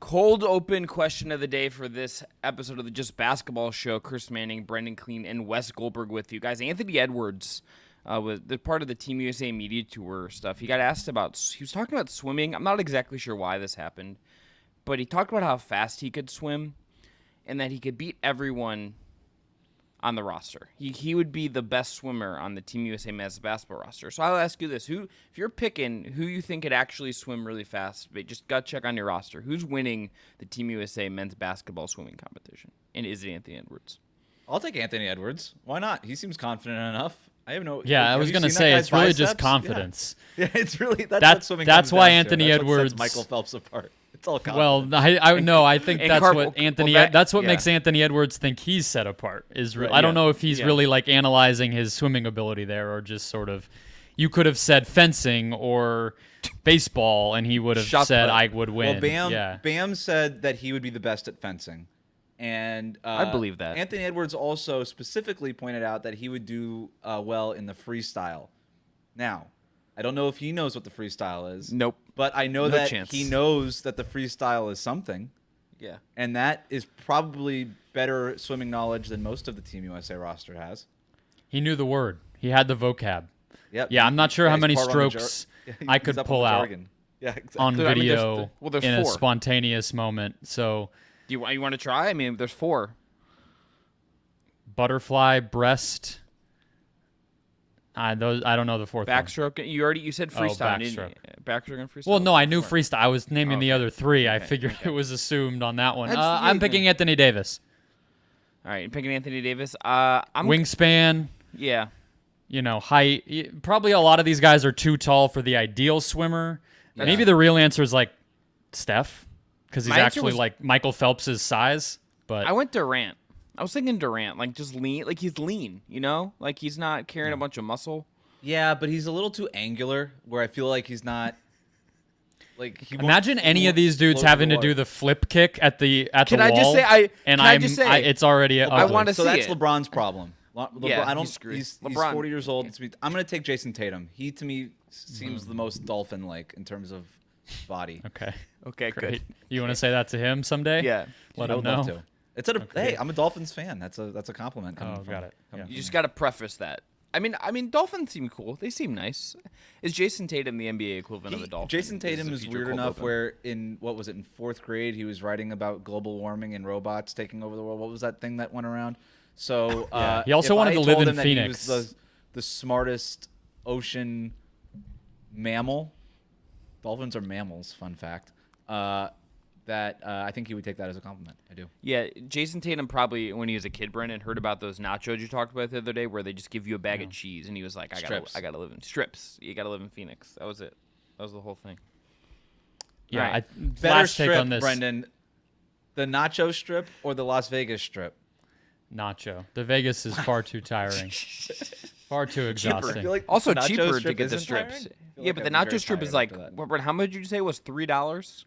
Cold open question of the day for this episode of the Just Basketball Show. Chris Manning, Brendan Clean, and Wes Goldberg with you guys. Anthony Edwards was the part of the Team USA media tour stuff. He got asked about. He was talking about swimming. I'm not exactly sure why this happened, but he talked about how fast he could swim, and that he could beat everyone on the roster. He would be the best swimmer on the Team USA men's basketball roster. So I'll ask you this: if you're picking who you think could actually swim really fast, but just gut check on your roster, who's winning the Team USA men's basketball swimming competition? And is it Anthony Edwards? I'll take Anthony Edwards. Why not? He seems confident enough. I have no. Yeah, I was going to say it's really just confidence. Yeah, it's really that's swimming. That's why Anthony Edwards sets Michael Phelps apart. It's all confidence. Well, I know. I think that's what Anthony. That's what makes yeah. Anthony Edwards think he's set apart. I don't know if he's really like analyzing his swimming ability there, or just sort of. You could have said fencing or baseball, and he would have said I would win. Well, Bam said that he would be the best at fencing, and I believe that. Anthony Edwards also specifically pointed out that he would do well in the freestyle. Now, I don't know if he knows what the freestyle is. Nope. But I know that he knows that the freestyle is something. Yeah. And that is probably better swimming knowledge than most of the Team USA roster has. He knew the word. He had the vocab. Yep. Yeah, I'm not sure how many strokes I could pull out on video there's in 4. a spontaneous moment. So, you want to try? I mean, there's 4. Butterfly, breast. I don't know the fourth backstroke. one. You said freestyle. Backstroke. Backstroke and freestyle. Well, no, I knew freestyle. I was naming the other 3. I figured it was assumed on that one. I'm picking Anthony Davis. All right, you're picking Anthony Davis. Wingspan. Yeah. Height. Probably a lot of these guys are too tall for the ideal swimmer. Yeah. Maybe the real answer is like Steph, because he's actually like Michael Phelps' size. But I went Durant. I was thinking Durant, like just lean, like he's lean, like he's not carrying a bunch of muscle. Yeah, but he's a little too angular, where I feel like he's not. Like, imagine any of these dudes having to do the flip kick at the wall. Can I just say it's already. I want to see so that's it. LeBron's problem. He's 40 years old. I'm going to take Jason Tatum. He to me seems the most dolphin-like in terms of body. Okay, great. You want to say that to him someday? Yeah, let him know. To. Hey, I'm a Dolphins fan. That's a compliment. Got it. Yeah. You just got to preface that. I mean, Dolphins seem cool. They seem nice. Is Jason Tatum the NBA equivalent of a Dolphin? Jason Tatum is weird enough where in 4th grade he was writing about global warming and robots taking over the world. What was that thing that went around? So he also wanted to live in Phoenix. He was the smartest ocean mammal. Dolphins are mammals. Fun fact. I think he would take that as a compliment. I do. Yeah, Jason Tatum probably, when he was a kid, Brendan, heard about those nachos you talked about the other day where they just give you a bag of cheese, and he was like, I gotta live in strips. You gotta live in Phoenix. That was it. That was the whole thing. Yeah, right. Better strip, on this. Brendan. The nacho strip or the Las Vegas strip? Nacho. The Vegas is far too tiring. Far too exhausting. Like also cheaper to get the strips. Yeah, but the nacho strip is like, how much did you say it was? $3?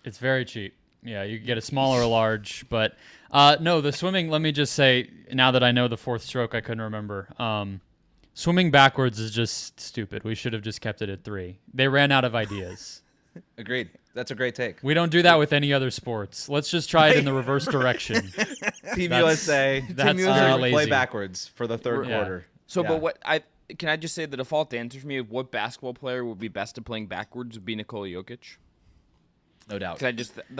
It's very cheap. Yeah, you can get a small or a large. But no, the swimming, let me just say, now that I know the 4th stroke, I couldn't remember. Swimming backwards is just stupid. We should have just kept it at 3. They ran out of ideas. Agreed. That's a great take. We don't do that with any other sports. Let's just try it in the reverse direction. Team USA. That's lazy. Play backwards for the 3rd quarter. So, but can I just say the default answer for me of what basketball player would be best at playing backwards would be Nikola Jokic? No doubt.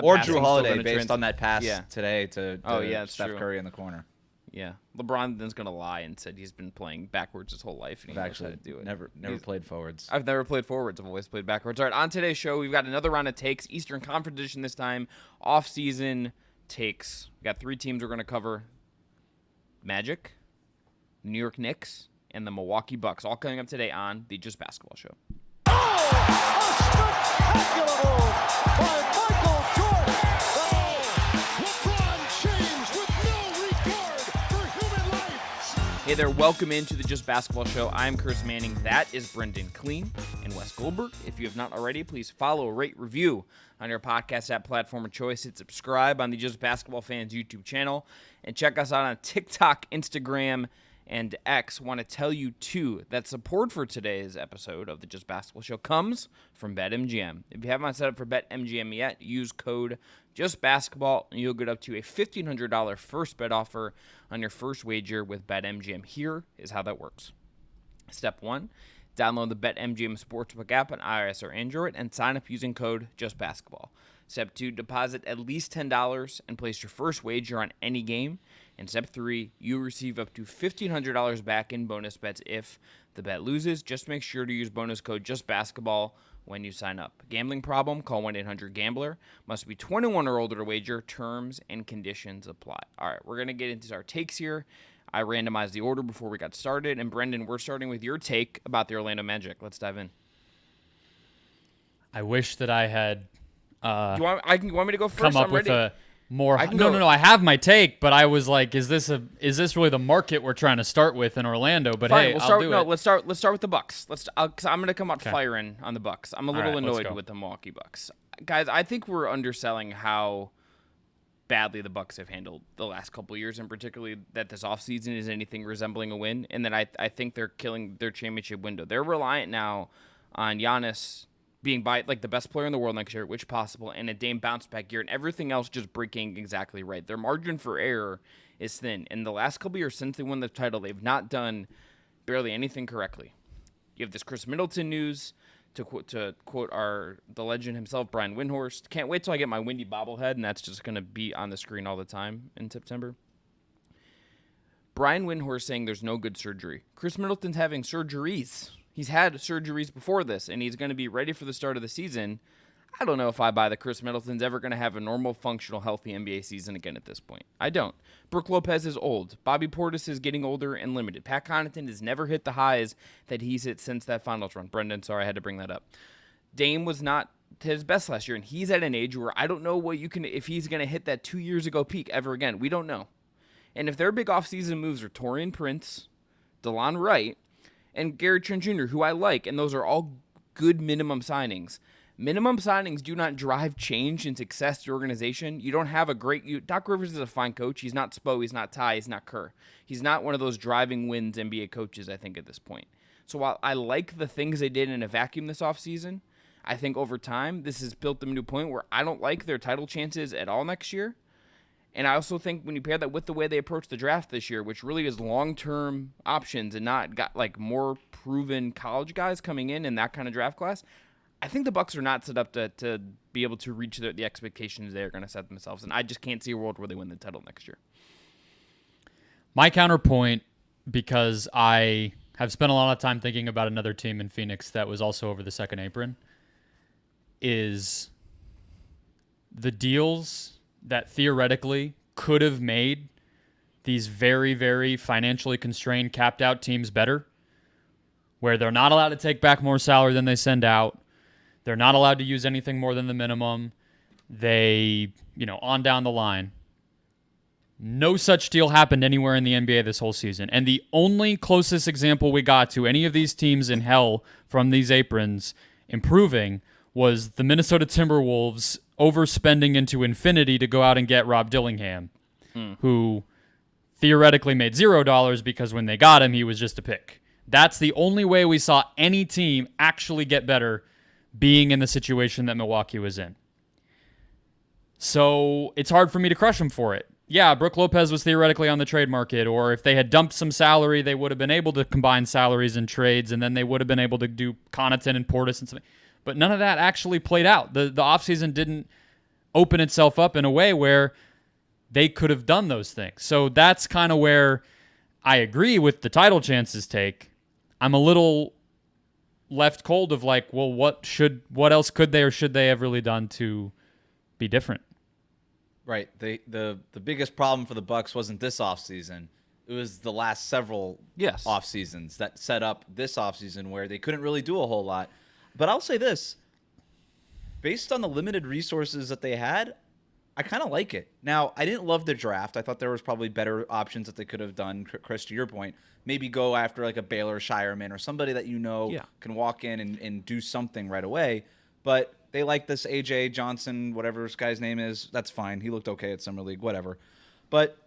Or Drew Holiday, based on that pass today to Steph Curry in the corner. Yeah. LeBron then's going to lie and said he's been playing backwards his whole life. And he knows how to do it. Never played forwards. I've never played forwards. I've always played backwards. All right, on today's show, we've got another round of takes. Eastern Conference edition this time. Off-season takes. We got 3 teams we're going to cover. Magic, New York Knicks, and the Milwaukee Bucks. All coming up today on the Just Basketball Show. Spectacular move by Michael Jordan. LeBron James with no regard for human life. Hey there, welcome into the Just Basketball Show. I'm Chris Manning. That is Brendan Clean and Wes Goldberg. If you have not already, please follow, rate, review on your podcast app platform of choice. Hit subscribe on the Just Basketball Fans YouTube channel. And check us out on TikTok, Instagram, and X want to tell you, too, that support for today's episode of the Just Basketball Show comes from BetMGM. If you haven't set up for BetMGM yet, use code JustBasketball, and you'll get up to a $1,500 first bet offer on your first wager with BetMGM. Here is how that works. Step 1, download the BetMGM Sportsbook app on iOS or Android and sign up using code JustBasketball. Step 2, deposit at least $10 and place your first wager on any game. And Step 3, you receive up to $1,500 back in bonus bets if the bet loses. Just make sure to use bonus code JustBasketball when you sign up. Gambling problem? Call 1-800-GAMBLER. Must be 21 or older to wager. Terms and conditions apply. All right, we're going to get into our takes here. I randomized the order before we got started. And Brendan, we're starting with your take about the Orlando Magic. Let's dive in. I wish that I had You want me to go first? come up I'm with ready. a more. I can No, go- no. I have my take, but I was like, is this really the market we're trying to start with in Orlando? But Fine, hey, we'll I'll start. do No, it. let's start with the Bucks. Cause I'm gonna come out Okay. firing on the Bucks. I'm a little right, let's annoyed go. with the Milwaukee Bucks, guys. I think we're underselling how badly the Bucks have handled the last couple of years, and particularly that this offseason is anything resembling a win, and that I think they're killing their championship window. They're reliant now on Giannis being by like the best player in the world next year, which possible, and a Dame bounce back year, and everything else just breaking exactly right. Their margin for error is thin. And the last couple of years since they won the title, they've not done barely anything correctly. You have this Chris Middleton news, to quote the legend himself, Brian Windhorst. Can't wait till I get my windy bobblehead, and that's just going to be on the screen all the time in September. Brian Windhorst saying there's no good surgery. Chris Middleton's having surgeries. He's had surgeries before this, and he's going to be ready for the start of the season. I don't know if I buy that Chris Middleton's ever going to have a normal, functional, healthy NBA season again at this point. I don't. Brook Lopez is old. Bobby Portis is getting older and limited. Pat Connaughton has never hit the highs that he's hit since that finals run. Brendan, sorry, I had to bring that up. Dame was not his best last year, and he's at an age where I don't know what you can, if he's going to hit that 2 years ago peak ever again. We don't know. And if their big offseason moves are Taurean Prince, DeLon Wright, and Gary Trent Jr., who I like, and those are all good minimum signings. Minimum signings do not drive change and success to your organization. You don't have a great... Doc Rivers is a fine coach. He's not Spo. He's not Ty. He's not Kerr. He's not one of those driving wins NBA coaches, I think, at this point. So while I like the things they did in a vacuum this offseason, I think over time, this has built them to a point where I don't like their title chances at all next year. And I also think when you pair that with the way they approach the draft this year, which really is long-term options and not got like more proven college guys coming in that kind of draft class, I think the Bucks are not set up to be able to reach the expectations they're going to set themselves. And I just can't see a world where they win the title next year. My counterpoint, because I have spent a lot of time thinking about another team in Phoenix that was also over the second apron, is the deals that theoretically could have made these very, very financially constrained, capped out teams better, where they're not allowed to take back more salary than they send out. They're not allowed to use anything more than the minimum. They, on down the line. No such deal happened anywhere in the NBA this whole season. And the only closest example we got to any of these teams in hell from these aprons improving was the Minnesota Timberwolves overspending into infinity to go out and get Rob Dillingham, who theoretically made $0 because when they got him, he was just a pick. That's the only way we saw any team actually get better being in the situation that Milwaukee was in. So it's hard for me to crush them for it. Yeah, Brook Lopez was theoretically on the trade market, or if they had dumped some salary, they would have been able to combine salaries and trades, and then they would have been able to do Connaughton and Portis and something. But none of that actually played out. The offseason didn't open itself up in a way where they could have done those things. So that's kind of where I agree with the title chances take. I'm a little left cold of like, well, what else could they or should they have really done to be different? Right. The biggest problem for the Bucks wasn't this offseason. It was the last several off seasons that set up this offseason where they couldn't really do a whole lot. But I'll say this. Based on the limited resources that they had, I kind of like it. Now, I didn't love the draft. I thought there was probably better options that they could have done, Chris, to your point. Maybe go after like a Baylor Shireman or somebody that can walk in and do something right away. But they like this A.J. Johnson, whatever this guy's name is. That's fine. He looked okay at Summer League, whatever. But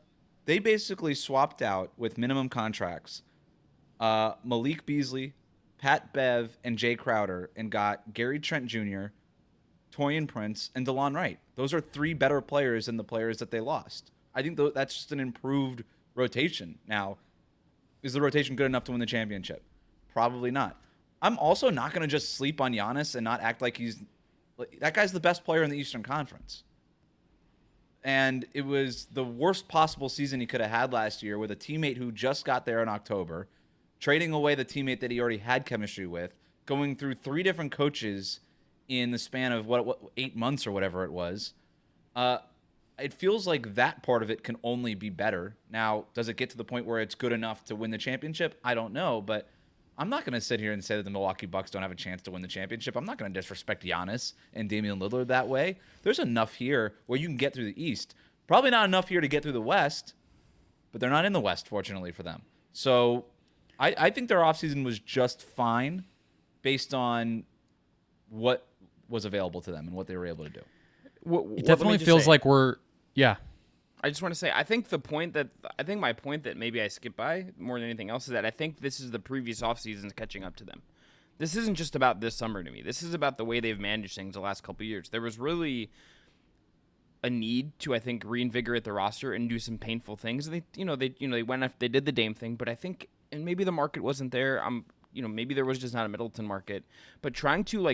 They basically swapped out with minimum contracts Malik Beasley, Pat Bev, and Jay Crowder, and got Gary Trent Jr., Torian Prince, and DeLon Wright. Those are 3 better players than the players that they lost. I think that's just an improved rotation. Now, is the rotation good enough to win the championship? Probably not. I'm also not going to just sleep on Giannis and not act like that guy's the best player in the Eastern Conference. And it was the worst possible season he could have had last year with a teammate who just got there in October, trading away the teammate that he already had chemistry with, going through 3 different coaches in the span of 8 months or whatever it was. It feels like that part of it can only be better. Now, does it get to the point where it's good enough to win the championship? I don't know, but I'm not going to sit here and say that the Milwaukee Bucks don't have a chance to win the championship. I'm not going to disrespect Giannis and Damian Lillard that way. There's enough here where you can get through the East. Probably not enough here to get through the West, but they're not in the West, fortunately for them. So I think their offseason was just fine based on what was available to them and what they were able to do. It definitely feels like I just want to say, I think my point that maybe I skip by more than anything else is that I think this is the previous off seasons catching up to them. This isn't just about this summer to me. This is about the way they've managed things the last couple of years. There was really a need to, I think, reinvigorate the roster and do some painful things. They went after, they did the Dame thing, but I think, and maybe the market wasn't there. Maybe there was just not a Middleton market, but trying to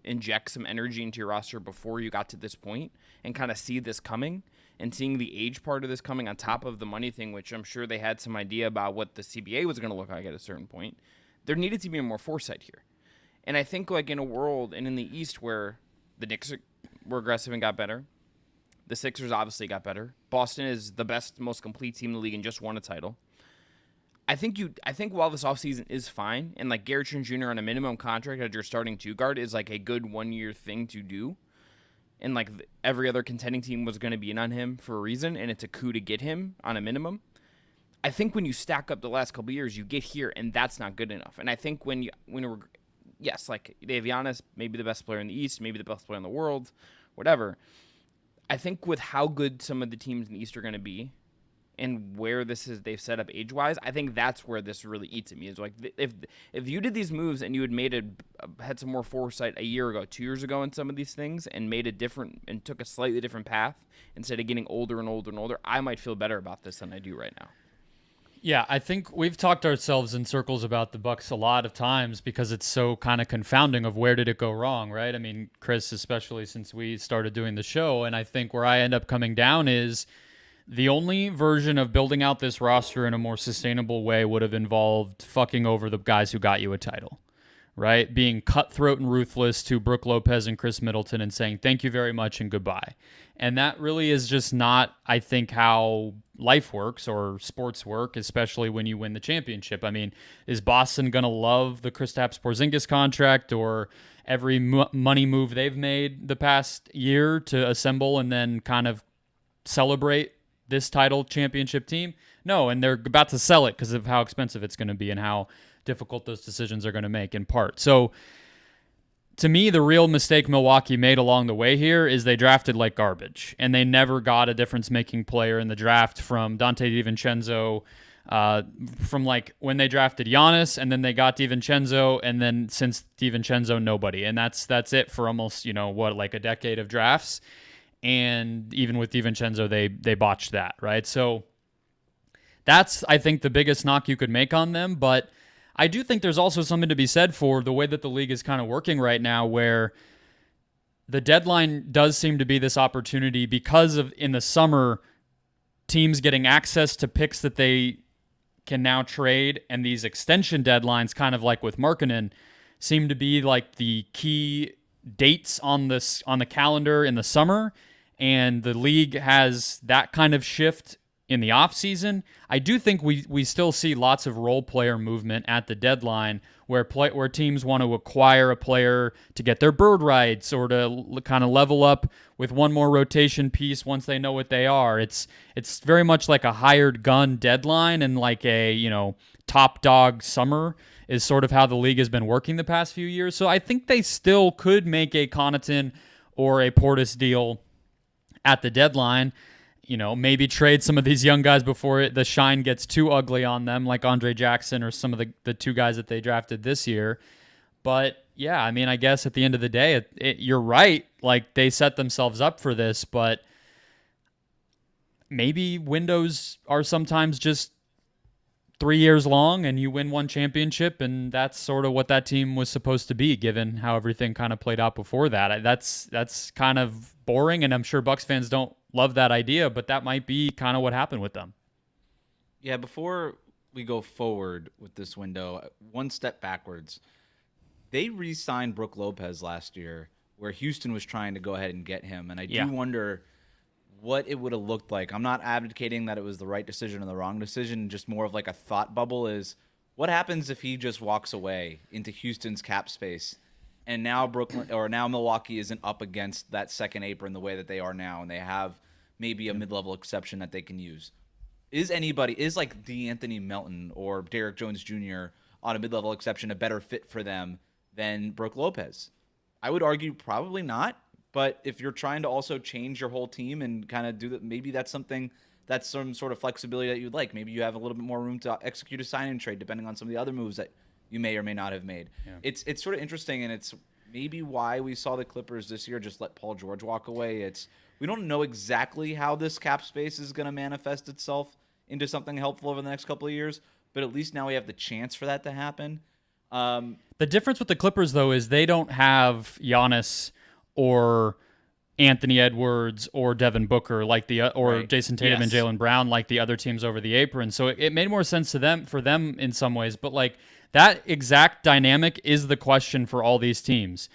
inject some energy into your roster before you got to this point and kind of see this coming and seeing the age part of this coming on top of the money thing, which I'm sure they had some idea about what the CBA was going to look like at a certain point. There needed to be more foresight here. And I think in a world and in the East where the Knicks were aggressive and got better, the Sixers obviously got better. Boston is the best, most complete team in the league and just won a title. I think while this offseason is fine, and Gary Trent Jr. on a minimum contract as your starting 2 guard is a good 1-year thing to do, and every other contending team was going to be in on him for a reason, and it's a coup to get him on a minimum. I think when you stack up the last couple of years, you get here, and that's not good enough. And I think they have Giannis, maybe the best player in the East, maybe the best player in the world, whatever. I think with how good some of the teams in the East are going to be, and where they've set up age-wise, I think that's where this really eats at me. Is if you did these moves and you had had some more foresight a year ago, 2 years ago in some of these things, and made a different and took a slightly different path instead of getting older and older and older, I might feel better about this than I do right now. Yeah, I think we've talked ourselves in circles about the Bucks a lot of times because it's so kind of confounding of where did it go wrong, right? I mean, Chris, especially since we started doing the show, and I think where I end up coming down is the only version of building out this roster in a more sustainable way would have involved fucking over the guys who got you a title, right? Being cutthroat and ruthless to Brook Lopez and Chris Middleton and saying thank you very much and goodbye. And that really is just not, I think, how life works or sports work, especially when you win the championship. I mean, is Boston going to love the Kristaps Porzingis contract or every money move they've made the past year to assemble and then kind of celebrate this title championship team? No, and they're about to sell it because of how expensive it's going to be and how difficult those decisions are going to make in part. So to me, the real mistake Milwaukee made along the way here is they drafted like garbage, and they never got a difference-making player in the draft from Dante DiVincenzo, from when they drafted Giannis, and then they got DiVincenzo, and then since DiVincenzo, nobody. And that's it for almost, a decade of drafts. And even with DiVincenzo, they botched that, right? So that's, I think, the biggest knock you could make on them. But I do think there's also something to be said for the way that the league is kind of working right now, where the deadline does seem to be this opportunity because of, in the summer, teams getting access to picks that they can now trade, and these extension deadlines, kind of like with Markkanen, seem to be the key dates on the calendar in the summer, and the league has that kind of shift in the offseason. I do think we still see lots of role player movement at the deadline where teams want to acquire a player to get their bird rights or to kind of level up with one more rotation piece once they know what they are. It's very much like a hired gun deadline, and a top dog summer is sort of how the league has been working the past few years. So I think they still could make a Connaughton or a Portis deal at the deadline. maybe trade some of these young guys before the shine gets too ugly on them, like Andre Jackson or some of the two guys that they drafted this year. But yeah, I mean, I guess at the end of the day, you're right. Like, they set themselves up for this, but maybe windows are sometimes just 3 years long and you win one championship, and that's sort of what that team was supposed to be, given how everything kind of played out before that. That's kind of boring, and I'm sure Bucks fans don't love that idea, but that might be kind of what happened with them. Yeah, before we go forward with this window, one step backwards. They re-signed Brook Lopez last year, where Houston was trying to go ahead and get him, and I do wonder what it would have looked like. I'm not advocating that it was the right decision or the wrong decision, just more of like a thought bubble is what happens if he just walks away into Houston's cap space, and now Milwaukee isn't up against that second apron the way that they are now, and they have maybe a mid-level exception that they can use. Is like DeAnthony Melton or Derek Jones Jr. on a mid-level exception a better fit for them than Brook Lopez? I would argue probably not. But if you're trying to also change your whole team and kind of do that, maybe that's something that's some sort of flexibility that you'd like. Maybe you have a little bit more room to execute a sign-in trade depending on some of the other moves that you may or may not have made. Yeah. It's sort of interesting, and it's maybe why we saw the Clippers this year just let Paul George walk away. We don't know exactly how this cap space is going to manifest itself into something helpful over the next couple of years, but at least now we have the chance for that to happen. The difference with the Clippers, though, is they don't have Giannis or Anthony Edwards or Devin Booker Jason Tatum and Jaylen Brown like the other teams over the apron. So it made more sense for them in some ways. But like that exact dynamic is the question for all these teams.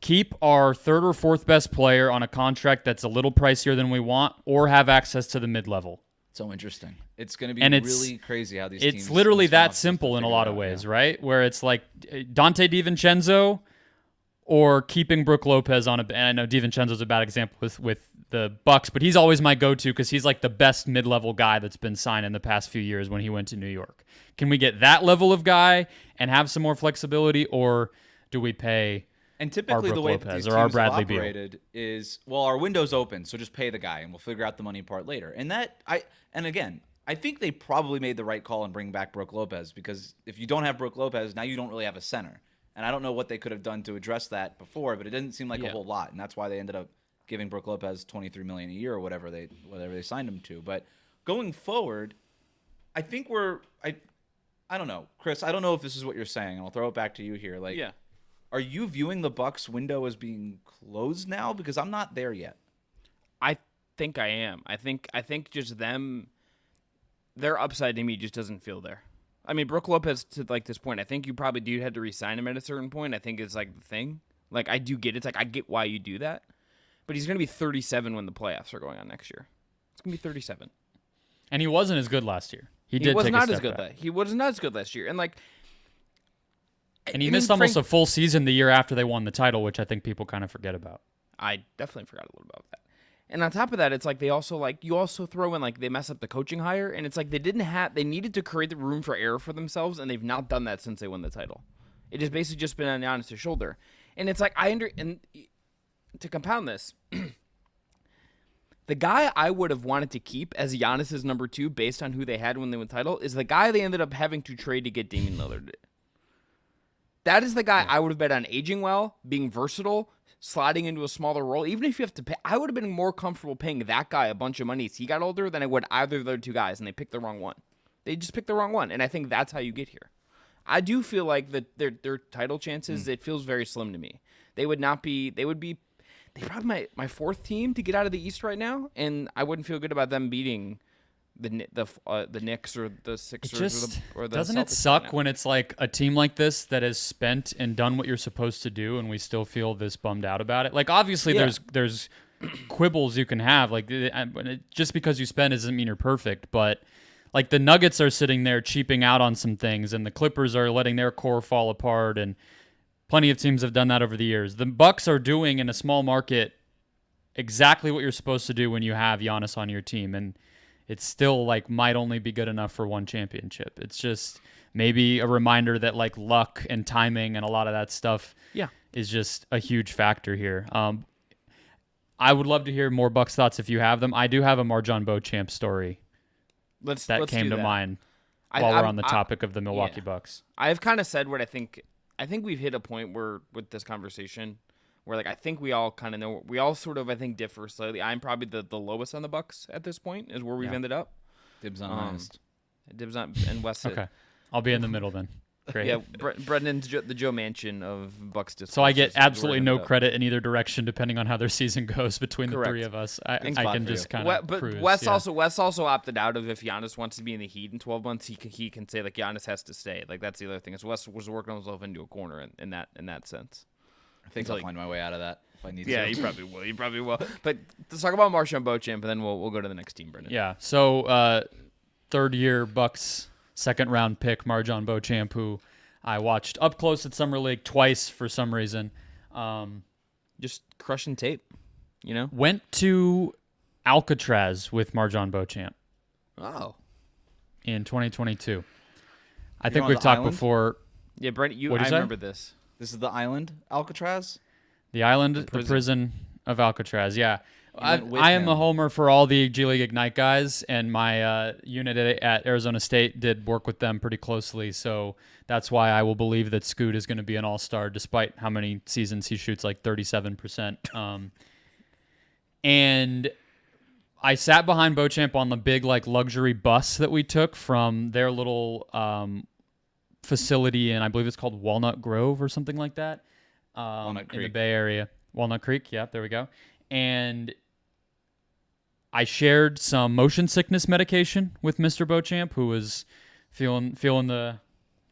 Keep our third or fourth best player on a contract that's a little pricier than we want, or have access to the mid-level. So interesting. It's going to be really crazy how these teams... It's literally that simple in a lot of ways, right? Where it's like Dante DiVincenzo or keeping Brook Lopez on and I know DiVincenzo's a bad example with the Bucks, but he's always my go-to because he's like the best mid-level guy that's been signed in the past few years when he went to New York. Can we get that level of guy and have some more flexibility, or do we pay and typically the way that these teams have operated is, well, our window's open, so just pay the guy and we'll figure out the money part later. And again, I think they probably made the right call in bringing back Brook Lopez, because if you don't have Brook Lopez, now you don't really have a center. And I don't know what they could have done to address that before, but it didn't seem like a whole lot, and that's why they ended up giving Brook Lopez $23 million a year or whatever they signed him to. But going forward, I think I don't know, Chris. I don't know if this is what you're saying, and I'll throw it back to you here. Are you viewing the Bucks window as being closed now? Because I'm not there yet. I think I am. I think just them, their upside to me just doesn't feel there. I mean, Brook Lopez, to like this point, I think you probably do have to re-sign him at a certain point. I think it's like the thing. Like, I do get it. It's like, I get why you do that. But he's going to be 37 when the playoffs are going on next year. It's going to be 37. And he wasn't as good last year. He was not as good last year. And he missed almost a full season the year after they won the title, which I think people kind of forget about. I definitely forgot a little about that. And on top of that, it's like you also throw in they mess up the coaching hire, and it's like they needed to create the room for error for themselves, and they've not done that since they won the title. It has basically just been on Giannis' shoulder. And it's like and to compound this, the guy I would have wanted to keep as Giannis' number 2 based on who they had when they won the title is the guy they ended up having to trade to get Damian Lillard. That is the guy I would have bet on aging well, being versatile, sliding into a smaller role. Even if you have to pay, I would have been more comfortable paying that guy a bunch of money as he got older than I would either of the other two guys, and they picked the wrong one. They just picked the wrong one, and I think that's how you get here. I do feel like that their title chances, it feels very slim to me. They would be probably my 4th team to get out of the East right now, and I wouldn't feel good about them beating the Knicks or the Sixers or the doesn't Celtics it suck right when it's like a team like this that has spent and done what you're supposed to do, and we still feel this bummed out about it? Like, obviously there's quibbles you can have, like just because you spend doesn't mean you're perfect, but like the Nuggets are sitting there cheaping out on some things, and the Clippers are letting their core fall apart, and plenty of teams have done that over the years. The Bucks are doing in a small market exactly what you're supposed to do when you have Giannis on your team, and it's still might only be good enough for one championship. It's just maybe a reminder that luck and timing and a lot of that stuff is just a huge factor here. I would love to hear more Bucks thoughts if you have them. I do have a Marjon Beauchamp story Let's came do to that. mind while we're on the topic of the Milwaukee Bucks. I've kind of said what I think. I think we've hit a point where with this conversation where like I think we all kind of know. We all sort of I think differ slightly. I'm probably the lowest on the Bucks at this point is where we've ended up. Dibs on highest. Dibs on and West. Okay, I'll be in the middle then. Great. Yeah, Brendan's the Joe Manchin of Bucks discourse. So I get absolutely no credit in either direction, depending on how their season goes between the three of us. I can just kind of But cruise. Wes also opted out of if Giannis wants to be in the Heat in 12 months, he can say like Giannis has to stay. Like that's the other thing is Wes was working himself into a corner in that sense. I think I'll find my way out of that if I need to. Yeah, you probably will. You probably will. But let's talk about Marjon Beauchamp, and then we'll go to the next team, Brendan. Yeah. So third-year Bucks second-round pick Marjon Beauchamp, who I watched up close at Summer League twice for some reason. Just crushing tape, you know? Went to Alcatraz with Marjon Beauchamp. Oh. In 2022. I think we've talked before. Yeah, Brent, I remember this. This is the island, Alcatraz? The island, the prison of Alcatraz, yeah. I am a homer for all the G League Ignite guys, and my unit at Arizona State did work with them pretty closely, so that's why I will believe that Scoot is going to be an all-star, despite how many seasons he shoots, like 37%. And I sat behind Beauchamp on the big like luxury bus that we took from their little facility in, I believe it's called Walnut Grove or something like that, in the Bay Area. Walnut Creek, yeah, there we go. And I shared some motion sickness medication with Mr. Beauchamp, who was feeling the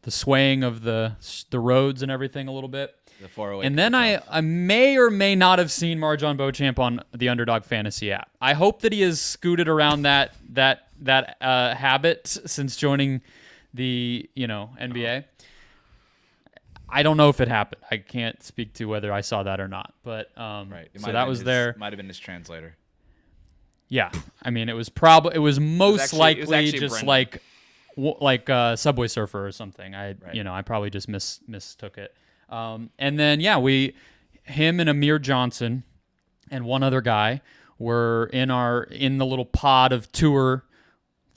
swaying of the roads and everything a little bit. The 408. And then I may or may not have seen Marjon Beauchamp on the Underdog Fantasy app. I hope that he has scooted around that habit since joining the NBA. I don't know if it happened. I can't speak to whether I saw that or not. But right. So that was there. Might have been his translator. Yeah, I mean, it was most likely just Brendan. like Subway Surfer or something. I probably just mistook it. And then him and Amir Johnson and one other guy were in the little pod of tour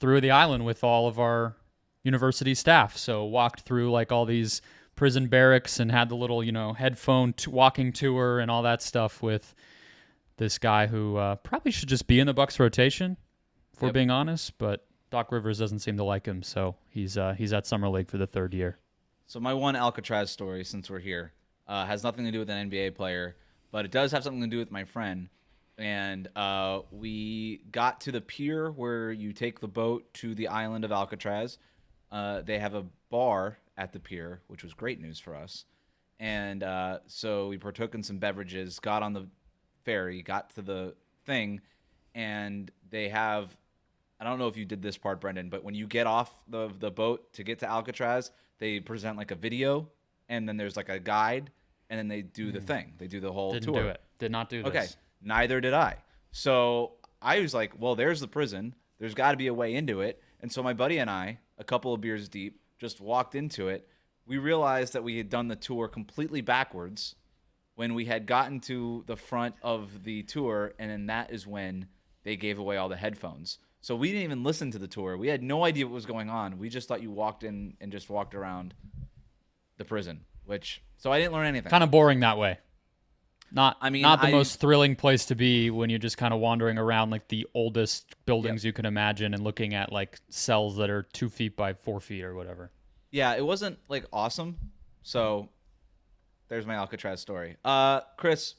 through the island with all of our university staff. So walked through like all these prison barracks and had the little headphone walking tour and all that stuff with this guy who probably should just be in the Bucks rotation, if we're being honest, but Doc Rivers doesn't seem to like him, so he's at Summer League for the third year. So my one Alcatraz story, since we're here, has nothing to do with an NBA player, but it does have something to do with my friend. And we got to the pier where you take the boat to the island of Alcatraz. They have a bar at the pier, which was great news for us. And so we partook in some beverages, got on the ferry, got to the thing, and they have, I don't know if you did this part, Brendan, but when you get off the boat to get to Alcatraz, they present like a video, and then there's like a guide, and then they do the thing. They do the whole tour. Didn't do it. Did not do this. Okay, neither did I. So I was like, well, there's the prison. There's got to be a way into it. And so my buddy and I, a couple of beers deep, just walked into it. We realized that we had done the tour completely backwards when we had gotten to the front of the tour, and then that is when they gave away all the headphones. So we didn't even listen to the tour. We had no idea what was going on. We just thought you walked in and just walked around the prison, so I didn't learn anything. Kind of boring that way. Not the most thrilling place to be when you're just kind of wandering around like the oldest buildings you can imagine and looking at like cells that are 2 feet by 4 feet or whatever. Yeah, it wasn't like awesome. So there's my Alcatraz story. Chris,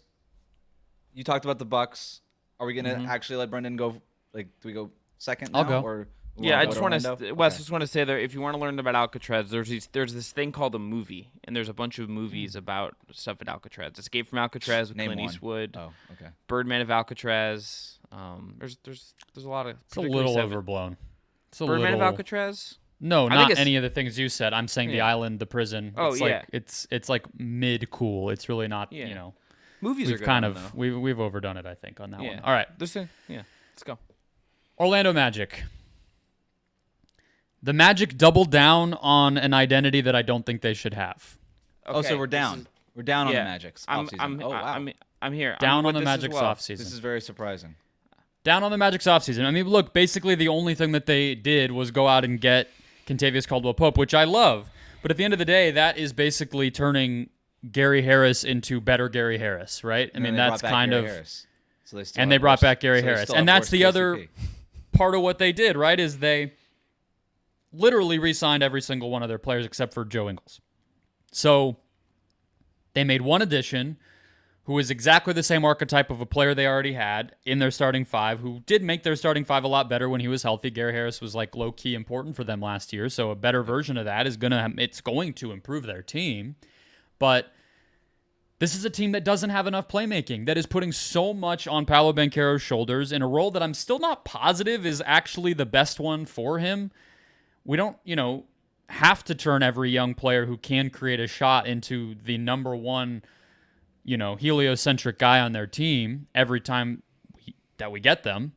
you talked about the Bucks. Are we gonna actually let Brendan go? Like, do we go second now? I'll go. Or I just want to, Wes, just want to say that if you want to learn about Alcatraz, there's this thing called a movie, and there's a bunch of movies about stuff at Alcatraz. Escape from Alcatraz with Clint Eastwood. Oh, okay. Birdman of Alcatraz. There's a lot of. It's a little overblown. Birdman of Alcatraz. No, not any of the things you said. I'm saying the island, the prison. Oh, It's like mid cool. It's really not. Movies we've are good kind one, of though. we've overdone it, I think, on that one. All right, let's go. Orlando Magic. The Magic doubled down on an identity that I don't think they should have. Okay, so we're down. We're down on the Magic's offseason. I'm I'm here. Down on the Magic's offseason. This is very surprising. Down on the Magic's offseason. I mean, look, basically the only thing that they did was go out and get Kentavious Caldwell-Pope, which I love. But at the end of the day, that is basically turning Gary Harris into better Gary Harris, right? I mean, that's kind of... So they brought back Gary Harris. And that's the other part of what they did, right, is they literally re-signed every single one of their players except for Joe Ingles. So they made one addition who is exactly the same archetype of a player they already had in their starting five, who did make their starting five a lot better when he was healthy. Gary Harris was like low-key important for them last year, so a better version of that is going to improve their team. But this is a team that doesn't have enough playmaking, that is putting so much on Paolo Banchero's shoulders in a role that I'm still not positive is actually the best one for him. We don't, have to turn every young player who can create a shot into the number one heliocentric guy on their team every time that we get them.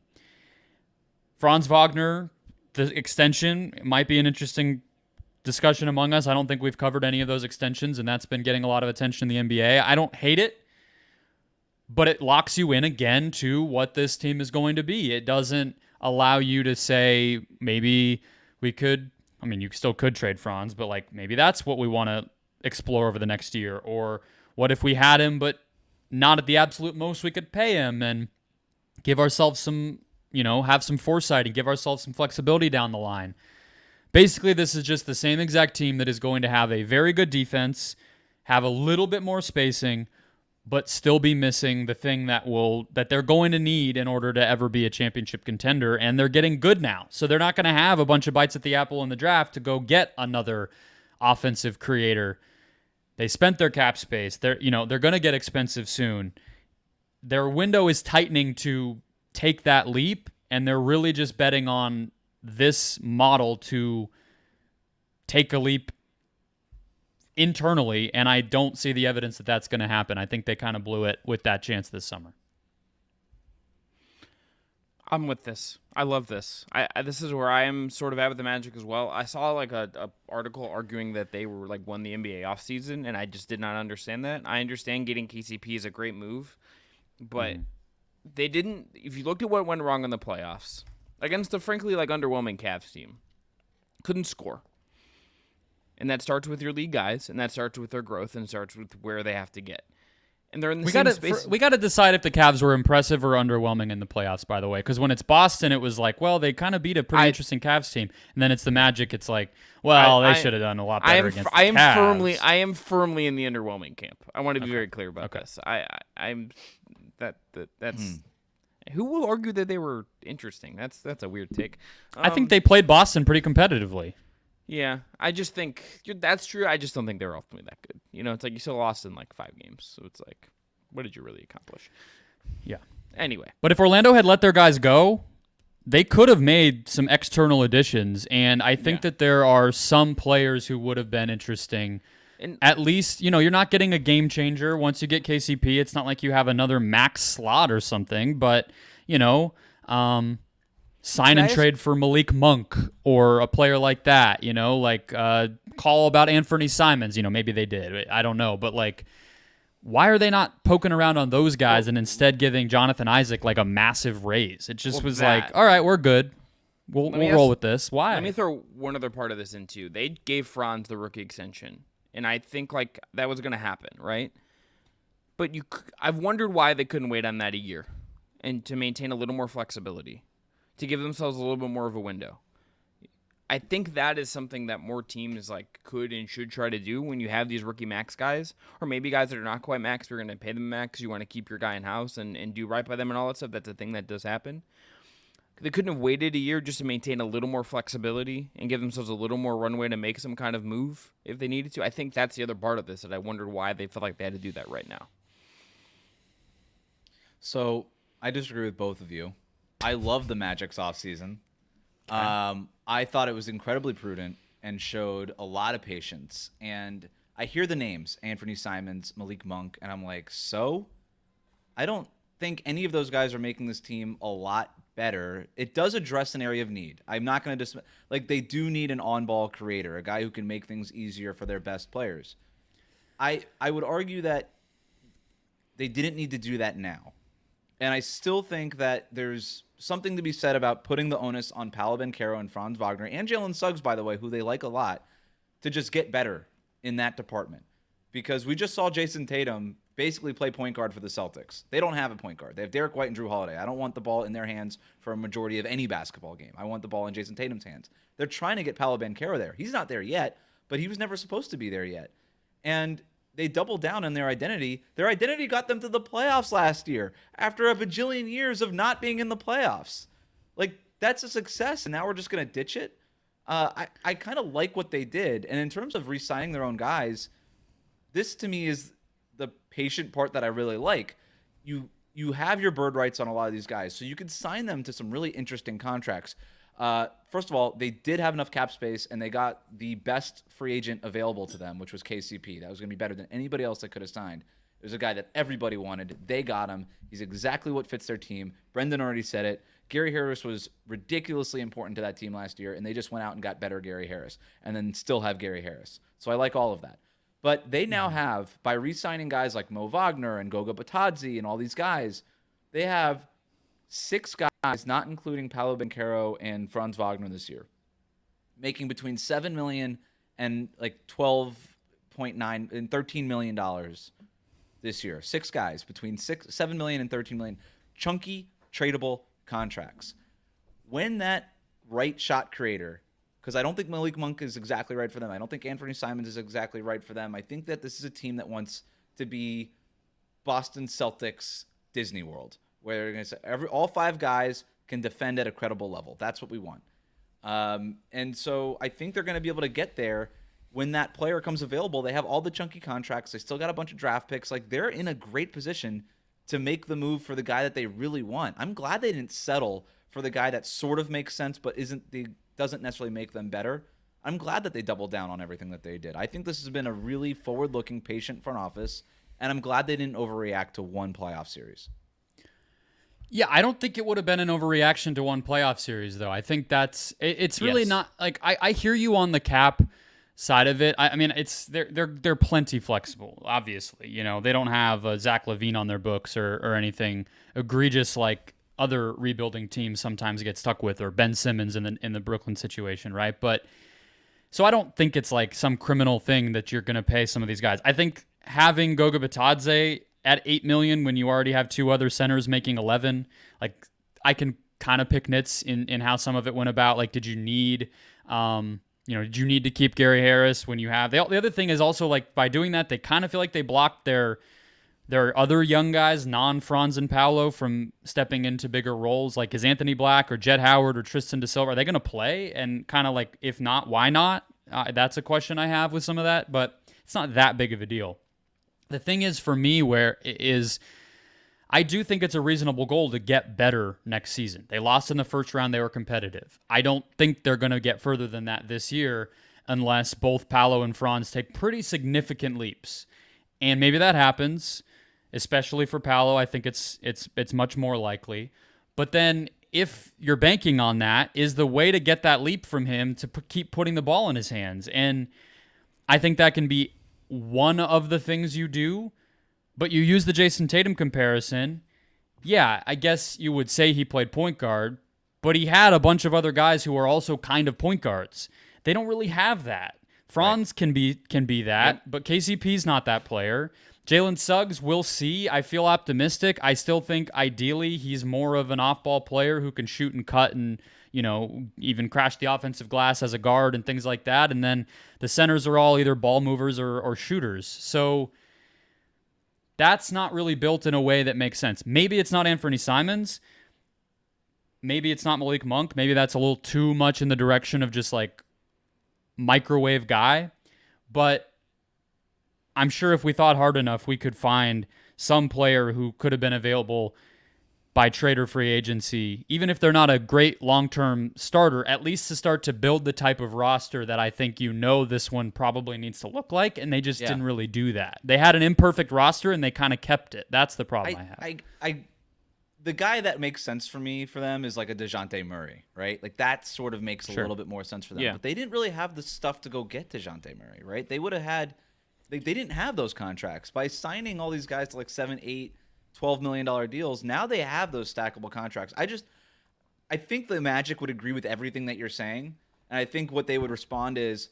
Franz Wagner, the extension might be an interesting discussion among us. I don't think we've covered any of those extensions, and that's been getting a lot of attention in the NBA. I don't hate it, but it locks you in again to what this team is going to be. It doesn't allow you to say maybe we could, you still could trade Franz, but like maybe that's what we want to explore over the next year, or what if we had him, but not at the absolute most we could pay him, and give ourselves some, have some foresight and give ourselves some flexibility down the line. Basically, this is just the same exact team that is going to have a very good defense, have a little bit more spacing, but still be missing the thing that they're going to need in order to ever be a championship contender, and they're getting good now. So they're not going to have a bunch of bites at the apple in the draft to go get another offensive creator. They spent their cap space. They're going to get expensive soon. Their window is tightening to take that leap, and they're really just betting on this model to take a leap internally, and I don't see the evidence that that's going to happen. I think they kind of blew it with that chance this summer. I'm with this. I love this. This is where I am sort of at with the Magic as well. I saw like a article arguing that they were like won the NBA offseason, and I just did not understand that. I understand getting KCP is a great move, but they didn't. If you looked at what went wrong in the playoffs against the frankly like underwhelming Cavs team, couldn't score, and that starts with your league guys, and that starts with their growth, and starts with where they have to get. And they're in the same space. We got to decide if the Cavs were impressive or underwhelming in the playoffs, by the way. Because when it's Boston, it was like, well, they kind of beat a pretty interesting Cavs team. And then it's the Magic. It's like, well, they should have done a lot better against the Cavs. I am firmly in the underwhelming camp. I want to be very clear about this. That's who will argue that they were interesting? That's a weird take. I think they played Boston pretty competitively. Yeah, I just think that's true. I just don't think they were ultimately that good. It's like you still lost in like 5 games. So it's like, what did you really accomplish? Yeah. Anyway. But if Orlando had let their guys go, they could have made some external additions. And I think that there are some players who would have been interesting. And at least, you're not getting a game changer once you get KCP. It's not like you have another max slot or something. But, sign and trade for Malik Monk or a player like that, call about Anthony Simons. Maybe they did. I don't know. But, why are they not poking around on those guys and instead giving Jonathan Isaac, a massive raise? It just was all right, we're good. We'll roll with this. Why? Let me throw one other part of this in, too. They gave Franz the rookie extension, and I think, that was going to happen, right? But I've wondered why they couldn't wait on that a year and to maintain a little more flexibility, to give themselves a little bit more of a window. I think that is something that more teams could and should try to do when you have these rookie max guys, or maybe guys that are not quite max. You're going to pay them max. You want to keep your guy in house and do right by them and all that stuff. That's a thing that does happen. They couldn't have waited a year just to maintain a little more flexibility and give themselves a little more runway to make some kind of move if they needed to. I think that's the other part of this, that I wondered why they felt like they had to do that right now. So I disagree with both of you. I love the Magic's offseason. I thought it was incredibly prudent and showed a lot of patience. And I hear the names, Anthony Simons, Malik Monk, and I'm like, so? I don't think any of those guys are making this team a lot better. It does address an area of need. I'm not going to they do need an on-ball creator, a guy who can make things easier for their best players. I would argue that they didn't need to do that now. And I still think that there's something to be said about putting the onus on Paolo Banchero and Franz Wagner and Jalen Suggs, by the way, who they like a lot, to just get better in that department. Because we just saw Jason Tatum basically play point guard for the Celtics. They don't have a point guard. They have Derek White and Drew Holiday. I don't want the ball in their hands for a majority of any basketball game. I want the ball in Jason Tatum's hands. They're trying to get Paolo Banchero there. He's not there yet, but he was never supposed to be there yet. And they doubled down on their identity. Their identity got them to the playoffs last year after a bajillion years of not being in the playoffs. Like, that's a success, and now we're just going to ditch it? I kind of like what they did. And in terms of re-signing their own guys, this to me is the patient part that I really like. You have your bird rights on a lot of these guys, so you could sign them to some really interesting contracts. First of all, they did have enough cap space, and they got the best free agent available to them, which was KCP. That was going to be better than anybody else they could have signed. It was a guy that everybody wanted. They got him. He's exactly what fits their team. Brendan already said it. Gary Harris was ridiculously important to that team last year, and they just went out and got better Gary Harris, and then still have Gary Harris. So I like all of that. But they now have, by re-signing guys like Mo Wagner and Goga Batadze and all these guys, they have 6 guys, not including Paolo Banchero and Franz Wagner this year, making between $7 million and like $12.9 and $13 million this year. 6 guys between $7 million and $13 million, chunky, tradable contracts. When that right shot creator, because I don't think Malik Monk is exactly right for them. I don't think Anthony Simons is exactly right for them. I think that this is a team that wants to be Boston Celtics Disney World, where they're going to say all 5 guys can defend at a credible level. That's what we want. And so I think they're going to be able to get there when that player comes available. They have all the chunky contracts. They still got a bunch of draft picks. Like, they're in a great position to make the move for the guy that they really want. I'm glad they didn't settle for the guy that sort of makes sense but doesn't necessarily make them better. I'm glad that they doubled down on everything that they did. I think this has been a really forward-looking, patient front office, and I'm glad they didn't overreact to one playoff series. Yeah, I don't think it would have been an overreaction to one playoff series, though. I think it's really not like I hear you on the cap side of it. I mean, they're plenty flexible. Obviously, they don't have Zach LaVine on their books or anything egregious like other rebuilding teams sometimes get stuck with, or Ben Simmons in the Brooklyn situation, right? But so I don't think it's like some criminal thing that you're going to pay some of these guys. I think having Goga Bitadze at $8 million when you already have 2 other centers making 11, like, I can kind of pick nits in how some of it went about. Like, did you need to keep Gary Harris when you have the other thing is also, like, by doing that, they kind of feel like they blocked their other young guys, non-Franz and Paolo, from stepping into bigger roles. Like, is Anthony Black or Jet Howard or Tristan Da Silva, are they going to play? And kind of like, if not, why not? That's a question I have with some of that, but it's not that big of a deal. The thing is, for me, I do think it's a reasonable goal to get better next season. They lost in the first round. They were competitive. I don't think they're going to get further than that this year unless both Paolo and Franz take pretty significant leaps. And maybe that happens, especially for Paolo. I think it's much more likely. But then if you're banking on that, is the way to get that leap from him to keep putting the ball in his hands. And I think that can be one of the things you do. But you use the Jason Tatum comparison. Yeah, I guess you would say he played point guard, but he had a bunch of other guys who are also kind of point guards. They don't really have that. Franz can be that, but KCP's not that player. Jalen Suggs, we'll see. I feel optimistic. I still think ideally he's more of an off-ball player who can shoot and cut and, even crash the offensive glass as a guard and things like that. And then the centers are all either ball movers or shooters. So that's not really built in a way that makes sense. Maybe it's not Anthony Simons. Maybe it's not Malik Monk. Maybe that's a little too much in the direction of just like microwave guy. But I'm sure if we thought hard enough, we could find some player who could have been available by trade or free agency, even if they're not a great long-term starter, at least to start to build the type of roster that I think this one probably needs to look like, and they just didn't really do that. They had an imperfect roster, and they kind of kept it. That's the problem I have. The guy that makes sense for them is like a DeJounte Murray, right? Like, that sort of makes a little bit more sense for them. Yeah. But they didn't really have the stuff to go get DeJounte Murray, right? They would have had they didn't have those contracts. By signing all these guys to like $7, $8, $12 million deals, now they have those stackable contracts. I think the Magic would agree with everything that you're saying, and I think what they would respond is,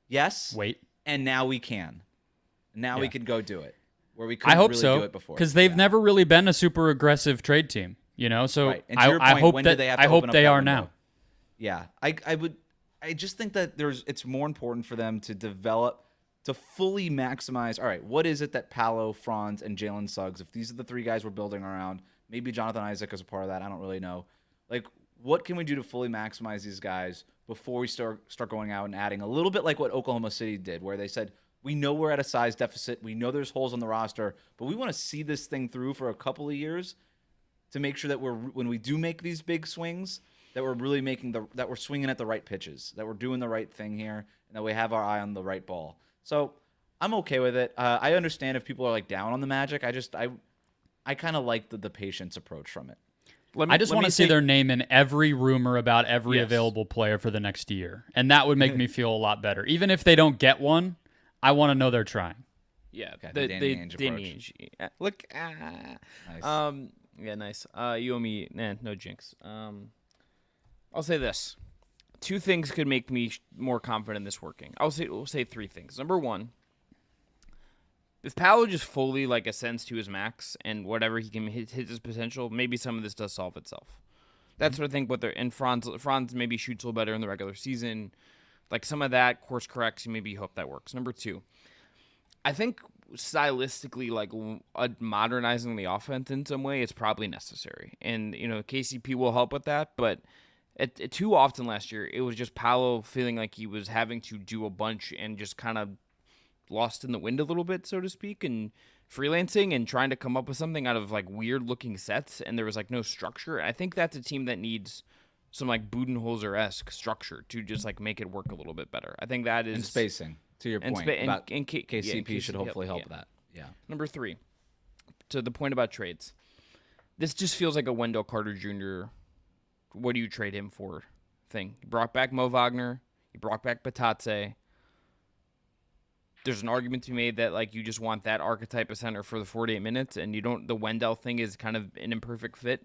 yes, wait, and now we can. Now we can go do it, where we I couldn't hope really so, do it before. because they've never really been a super aggressive trade team, you know. So right. And to your point, I hope when that do they have to I hope open up they that are window? now. Yeah, I just think that it's more important for them to develop, to fully maximize. All right, what is it that Paolo, Franz, and Jalen Suggs, if these are the three guys we're building around, maybe Jonathan Isaac is a part of that. I don't really know. Like, what can we do to fully maximize these guys before we start going out and adding a little bit like what Oklahoma City did, where they said, we know we're at a size deficit, we know there's holes on the roster, but we want to see this thing through for a couple of years to make sure that when we do make these big swings, that we're really that we're swinging at the right pitches, that we're doing the right thing here, and that we have our eye on the right ball. So I'm okay with it. I understand if people are like down on the Magic. I kind of like the patience approach from it. I just want to see their name in every rumor about every available player for the next year, and that would make me feel a lot better. Even if they don't get one, I want to know they're trying. Yeah, okay, the Danny Ainge approach. Look, nice. Yeah, nice. You owe me, no jinx. I'll say this: 2 things could make me more confident in this working. We'll say 3 things. Number 1. If Paolo just fully ascends to his max and whatever he can hit his potential, maybe some of this does solve itself. That's what I think. And Franz maybe shoots a little better in the regular season. Like some of that course corrects. You maybe hope that works. Number 2, I think stylistically, modernizing the offense in some way is probably necessary, and KCP will help with that. But too often last year, it was just Paolo feeling like he was having to do a bunch and just kind of lost in the wind a little bit, so to speak, and freelancing and trying to come up with something out of weird looking sets, and there was no structure. I think that's a team that needs some Budenholzer-esque structure to just make it work a little bit better. I think that is and spacing, to your point about KCP should hopefully help that. Yeah. Number 3, to the point about trades, this just feels like a Wendell Carter Jr. what do you trade him for thing. You brought back Mo Wagner, you brought back Batatse. There's an argument to be made that you just want that archetype of center for the 48 minutes, and you don't. The Wendell thing is kind of an imperfect fit.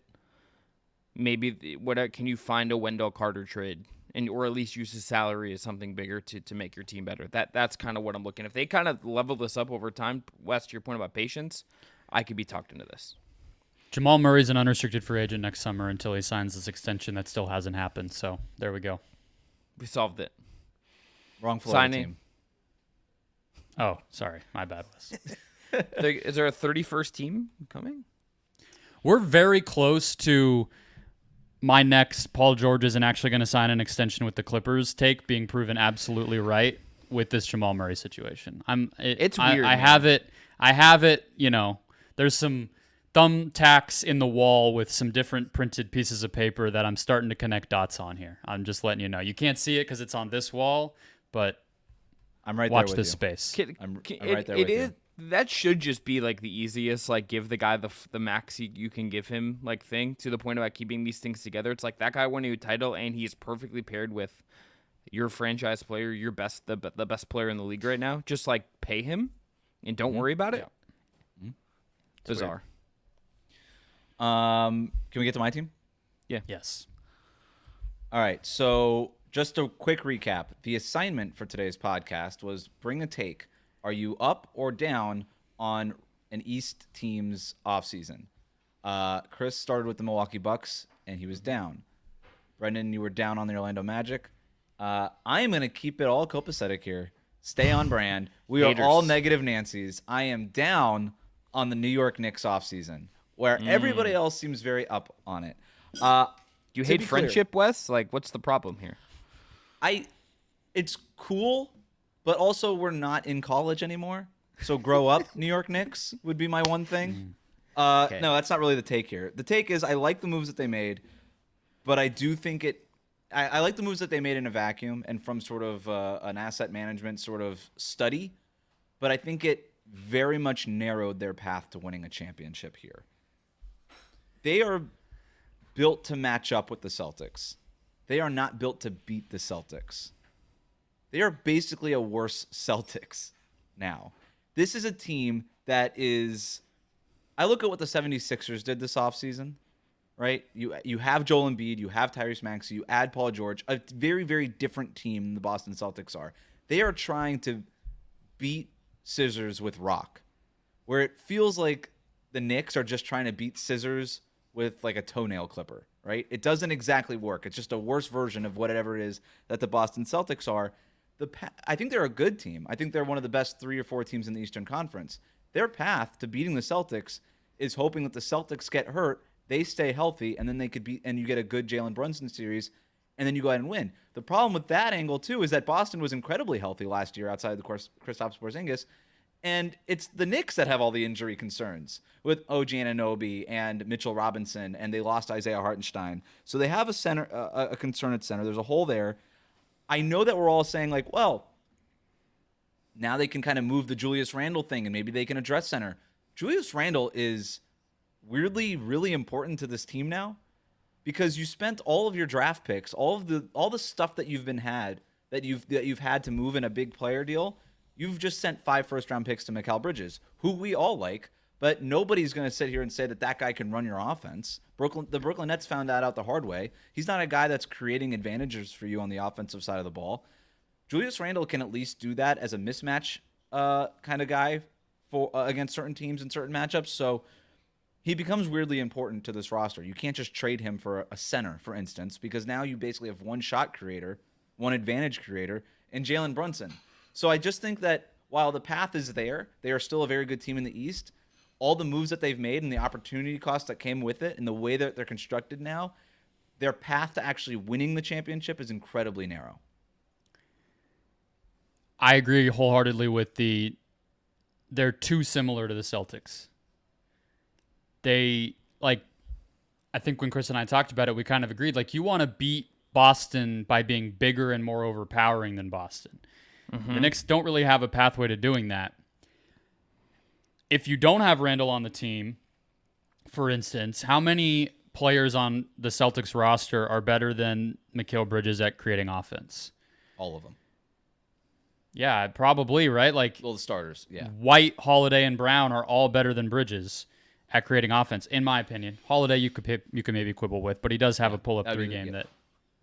Maybe can you find a Wendell Carter trade, or at least use his salary as something bigger to make your team better? That's kind of what I'm looking. If they kind of level this up over time, Wes, to your point about patience, I could be talked into this. Jamal Murray's an unrestricted free agent next summer until he signs this extension that still hasn't happened. So there we go. We solved it. Wrong Florida team. Oh, sorry. My bad, Wes. Is there a 31st team coming? We're very close to my next Paul George isn't actually going to sign an extension with the Clippers take being proven absolutely right with this Jamal Murray situation. It's weird. I have it. There's some thumbtacks in the wall with some different printed pieces of paper that I'm starting to connect dots on here. I'm just letting you know. You can't see it because it's on this wall, but I'm right watch there with this you. space. I'm right there with you. That should just be the easiest, give the guy the max you can give him thing, to the point about keeping these things together. It's that guy won a title and he's perfectly paired with your franchise player, your the best player in the league right now. Just pay him and don't worry about it. Yeah. Bizarre. Can we get to my team? Yeah. Yes. All right. So just a quick recap. The assignment for today's podcast was bring a take. Are you up or down on an East team's offseason? Chris started with the Milwaukee Bucks, and he was down. Brendan, you were down on the Orlando Magic. I am going to keep it all copacetic here. Stay on brand. We are all negative Nancys. I am down on the New York Knicks offseason, where everybody else seems very up on it. You hate friendship, Wes? What's the problem here? It's cool, but also we're not in college anymore. So grow up, New York Knicks would be my one thing. Okay. No, that's not really the take here. The take is I like the moves that they made, but I do think I like the moves that they made in a vacuum and from sort of an asset management sort of study, but I think it very much narrowed their path to winning a championship here. They are built to match up with the Celtics. They are not built to beat the Celtics. They are basically a worse Celtics now. this is a team that is – I look at what the 76ers did this offseason, right? You have Joel Embiid, you have Tyrese Maxey, you add Paul George, a very, very different team than the Boston Celtics are. They are trying to beat scissors with rock, where it feels like the Knicks are just trying to beat scissors with like a toenail clipper, right? It doesn't exactly work. It's just a worse version of whatever it is that the Boston Celtics are. I think they're a good team. I think they're one of the best 3 or 4 teams in the Eastern Conference. Their path to beating the Celtics is hoping that the Celtics get hurt, they stay healthy, and then they could beat, and you get a good Jalen Brunson series, and then you go ahead and win. The problem with that angle, too, is that Boston was incredibly healthy last year outside of the course Kristaps Porzingis, and it's the Knicks that have all the injury concerns with OG Anunoby and Mitchell Robinson, and they lost Isaiah Hartenstein. So they have a concern at center. There's a hole there. I know that we're all saying, like, well, now they can kind of move the Julius Randle thing, and maybe they can address center. Julius Randle is weirdly really important to this team now, because you spent all of your draft picks, all the stuff that you've had to move in a big player deal. You've just sent 5 first-round picks to Mikal Bridges, who we all like, but nobody's going to sit here and say that guy can run your offense. The Brooklyn Nets found that out the hard way. He's not a guy that's creating advantages for you on the offensive side of the ball. Julius Randle can at least do that as a mismatch kind of guy for against certain teams in certain matchups. So he becomes weirdly important to this roster. You can't just trade him for a center, for instance, because now you basically have one shot creator, one advantage creator, and Jalen Brunson. So I just think that while the path is there, they are still a very good team in the East. All the moves that they've made and the opportunity cost that came with it and the way that they're constructed now, their path to actually winning the championship is incredibly narrow. I agree wholeheartedly with they're too similar to the Celtics. I think when Chris and I talked about it, we kind of agreed, like, you want to beat Boston by being bigger and more overpowering than Boston. Mm-hmm. The Knicks don't really have a pathway to doing that. If you don't have Randall on the team, for instance, how many players on the Celtics roster are better than Mikal Bridges at creating offense? All of them. Yeah, probably, right? Like, well, the starters, yeah. White, Holiday, and Brown are all better than Bridges at creating offense, in my opinion. Holiday you could maybe quibble with, but he does have a pull-up 3 game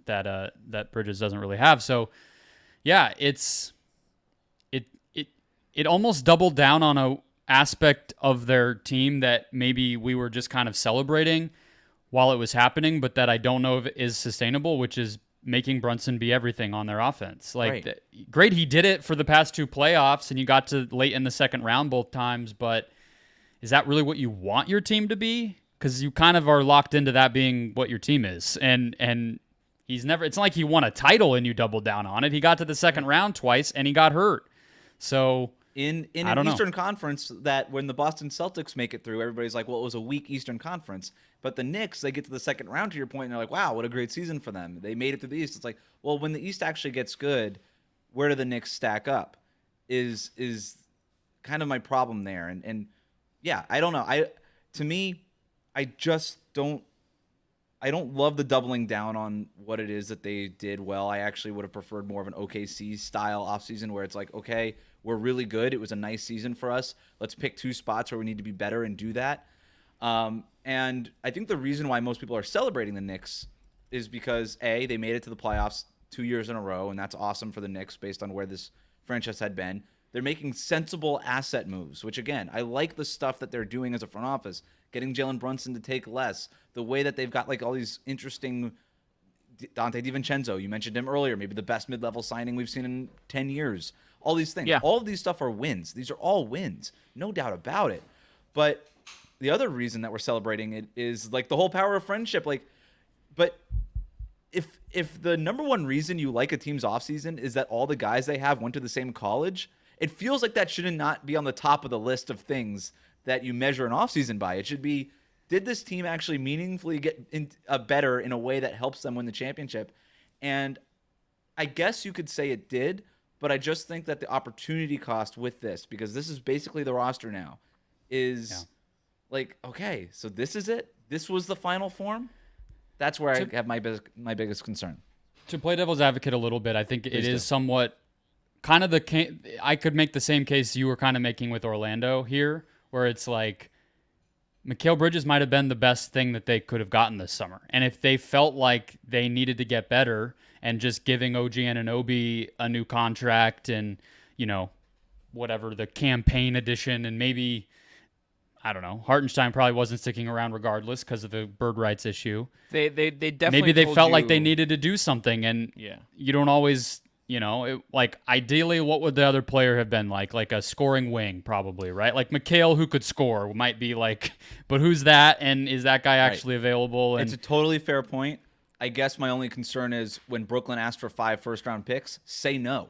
that Bridges doesn't really have. So, yeah, it almost doubled down on a aspect of their team that maybe we were just kind of celebrating while it was happening, but that I don't know if it is sustainable, which is making Brunson be everything on their offense. Like, right. Great, he did it for the past 2 playoffs, and you got to late in the second round both times, but is that really what you want your team to be? Because you kind of are locked into that being what your team is, and he's never. It's not like he won a title and you doubled down on it. He got to the second round twice and he got hurt. So in an Eastern Conference, that when the Boston Celtics make it through, everybody's like, well, it was a weak Eastern Conference. But the Knicks, they get to the second round, to your point, and they're like, wow, what a great season for them. They made it through the East. It's like, well, when the East actually gets good, where do the Knicks stack up? Is kind of my problem there. And yeah, I don't know. To me, I just don't. I don't love the doubling down on what it is that they did well. I actually would have preferred more of an OKC style offseason where it's like, okay, we're really good. It was a nice season for us. Let's pick 2 spots where we need to be better and do that. And I think the reason why most people are celebrating the Knicks is because, A, they made it to the playoffs 2 years in a row, and that's awesome for the Knicks based on where this franchise had been. They're making sensible asset moves, which, again, I like the stuff that they're doing as a front office, getting Jalen Brunson to take less, the way that they've got like all these interesting Dante DiVincenzo, you mentioned him earlier, maybe the best mid-level signing we've seen in 10 years. All these things. Yeah. All of these stuff are wins. These are all wins. No doubt about it. But the other reason that we're celebrating it is like the whole power of friendship. Like, but if the number one reason you like a team's offseason is that all the guys they have went to the same college, it feels like that should not be on the top of the list of things that you measure an offseason by. It should be, did this team actually meaningfully get better in a way that helps them win the championship? And I guess you could say it did, but I just think that the opportunity cost with this, because this is basically the roster now, is like, okay, so this is it? This was the final form? That's where I have my biggest concern. To play devil's advocate a little bit, I think it is somewhat I could make the same case you were kind of making with Orlando here, where it's like Mikal Bridges might have been the best thing that they could have gotten this summer. And if they felt like they needed to get better and just giving OG Anunoby a new contract and, whatever the campaign edition, and maybe, I don't know, Hartenstein probably wasn't sticking around regardless because of the bird rights issue. They definitely maybe they felt like they needed to do something, and you don't always, ideally, what would the other player have been like? Like a scoring wing, probably, right? Like Mikal, who could score, might be like, but who's that? And is that guy actually available? And it's a totally fair point. I guess my only concern is when Brooklyn asked for 5 first-round picks, say no.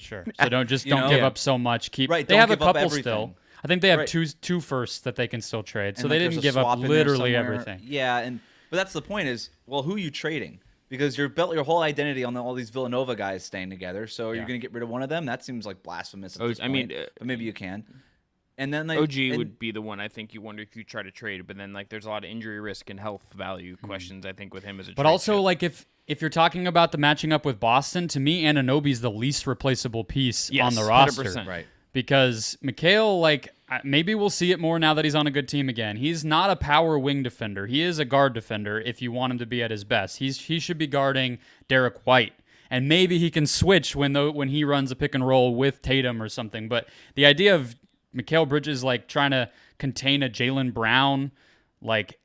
Sure. So don't give up so much. They have a couple still. I think they have two firsts that they can still trade. So they didn't give up literally everything. Yeah, but that's the point is, well, who are you trading? Because you built your whole identity on all these Villanova guys staying together. So you're going to get rid of one of them? That seems like blasphemous at this point. But maybe you can. And then OG would be the one I think you wonder if you try to trade. But then there's a lot of injury risk and health value questions I think with him as a. But also if you're talking about the matching up with Boston, to me, Anunoby's the least replaceable piece on the roster. 100%. Right. Because Mikal, maybe we'll see it more now that he's on a good team again. He's not a power wing defender. He is a guard defender if you want him to be at his best. He should be guarding Derek White. And maybe he can switch when he runs a pick and roll with Tatum or something. But the idea of Mikal Bridges trying to contain a Jaylen Brown,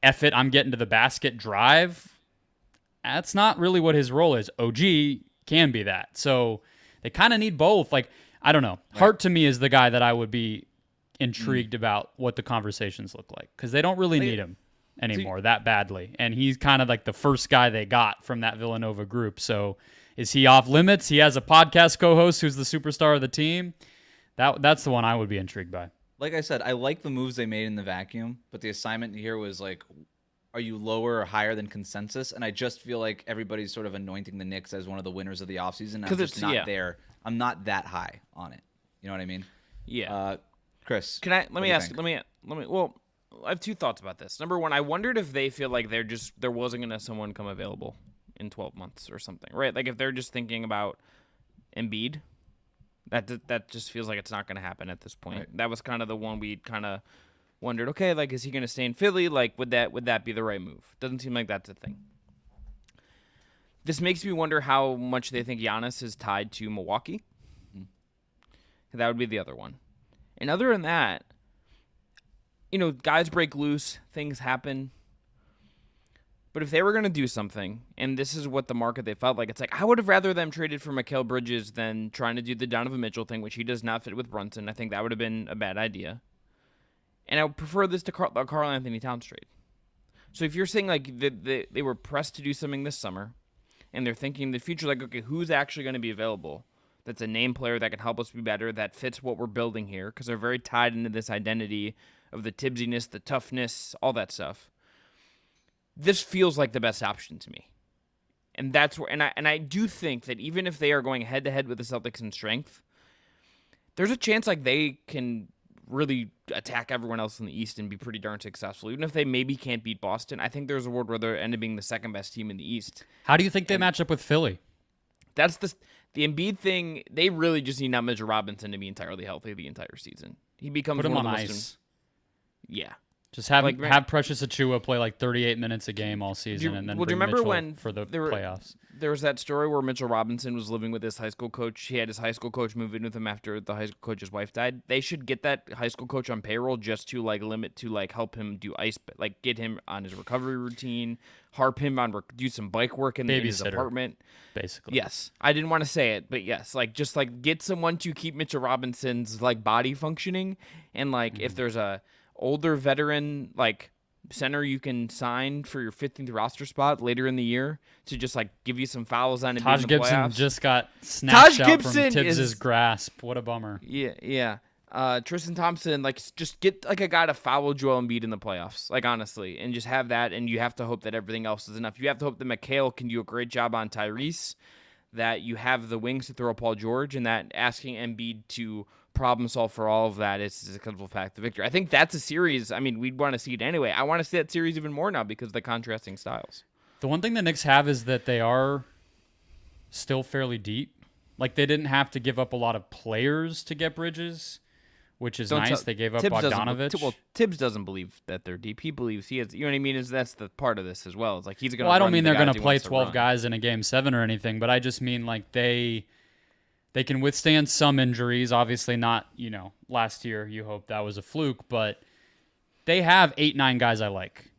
F it, I'm getting to the basket drive, that's not really what his role is. OG can be that. So they kind of need both. I don't know. Right. Hart to me is the guy that I would be intrigued about what the conversations look like, because they don't really need him anymore that badly. And he's kind of like the first guy they got from that Villanova group. So is he off limits? He has a podcast co-host who's the superstar of the team. That's the one I would be intrigued by. Like I said, I like the moves they made in the vacuum, but the assignment here was are you lower or higher than consensus? And I just feel like everybody's sort of anointing the Knicks as one of the winners of the offseason. I'm just not there. I'm not that high on it. You know what I mean? Yeah. Chris, let me ask. Well, I have 2 thoughts about this. Number one, I wondered if they feel like there wasn't going to someone come available in 12 months or something, right? If they're just thinking about Embiid, that just feels like it's not going to happen at this point. Right. That was kind of the one we kind of wondered, okay, is he going to stay in Philly? Would that be the right move? Doesn't seem like that's a thing. This makes me wonder how much they think Giannis is tied to Milwaukee. Mm-hmm. That would be the other one. And other than that, guys break loose, things happen. But if they were going to do something, and this is what the market they felt like, it's I would have rather them traded for Mikal Bridges than trying to do the Donovan Mitchell thing, which he does not fit with Brunson. I think that would have been a bad idea. And I would prefer this to Karl Anthony Towns trade. So if you're saying they were pressed to do something this summer, and they're thinking in the future, okay, who's actually going to be available? That's a name player that can help us be better, that fits what we're building here, because they're very tied into this identity of the Tibbsiness, the toughness, all that stuff. This feels like the best option to me. And that's where, and I do think that even if they are going head to head with the Celtics in strength, there's a chance they can really attack everyone else in the East and be pretty darn successful. Even if they maybe can't beat Boston, I think there's a world where they end up being the second best team in the East. How do you think they match up with Philly? That's the Embiid thing. They really just need not Mitchell Robinson to be entirely healthy the entire season. He becomes put him one on of the ice. Yeah. Just have Precious Achiuwa play 38 minutes a game all season, and then bring Mitchell for the playoffs. There was that story where Mitchell Robinson was living with his high school coach. He had his high school coach move in with him after the high school coach's wife died. They should get that high school coach on payroll just to limit to help him do get him on his recovery routine, harp him on do some bike work in his apartment. Basically. Yes. I didn't want to say it, but yes, just get someone to keep Mitchell Robinson's body functioning, and if there's a older veteran center you can sign for your 15th roster spot later in the year to just give you some fouls on it. Taj Gibson just got snatched out from Tibbs's grasp. What a bummer. Yeah. Tristan Thompson, just get a guy to foul Joel Embiid in the playoffs, honestly, and just have that, and you have to hope that everything else is enough. You have to hope that Mikal can do a great job on Tyrese, that you have the wings to throw Paul George, and that asking Embiid to problem solve for all of that is a critical fact to victory. I think that's a series. I mean, we'd want to see it anyway. I want to see that series even more now because of the contrasting styles. The one thing the Knicks have is that they are still fairly deep. Like, they didn't have to give up a lot of players to get Bridges, which is nice. They gave up Bogdanovich. Tibbs doesn't believe that they're deep. He believes he is. You know what I mean? That's the part of this as well. It's like he's going to. Well, I don't mean they're going to play 12 guys in a game 7 or anything, but I just mean like they can withstand some injuries. Obviously, not last year. You hope that was a fluke, but they have 8-9 guys I like.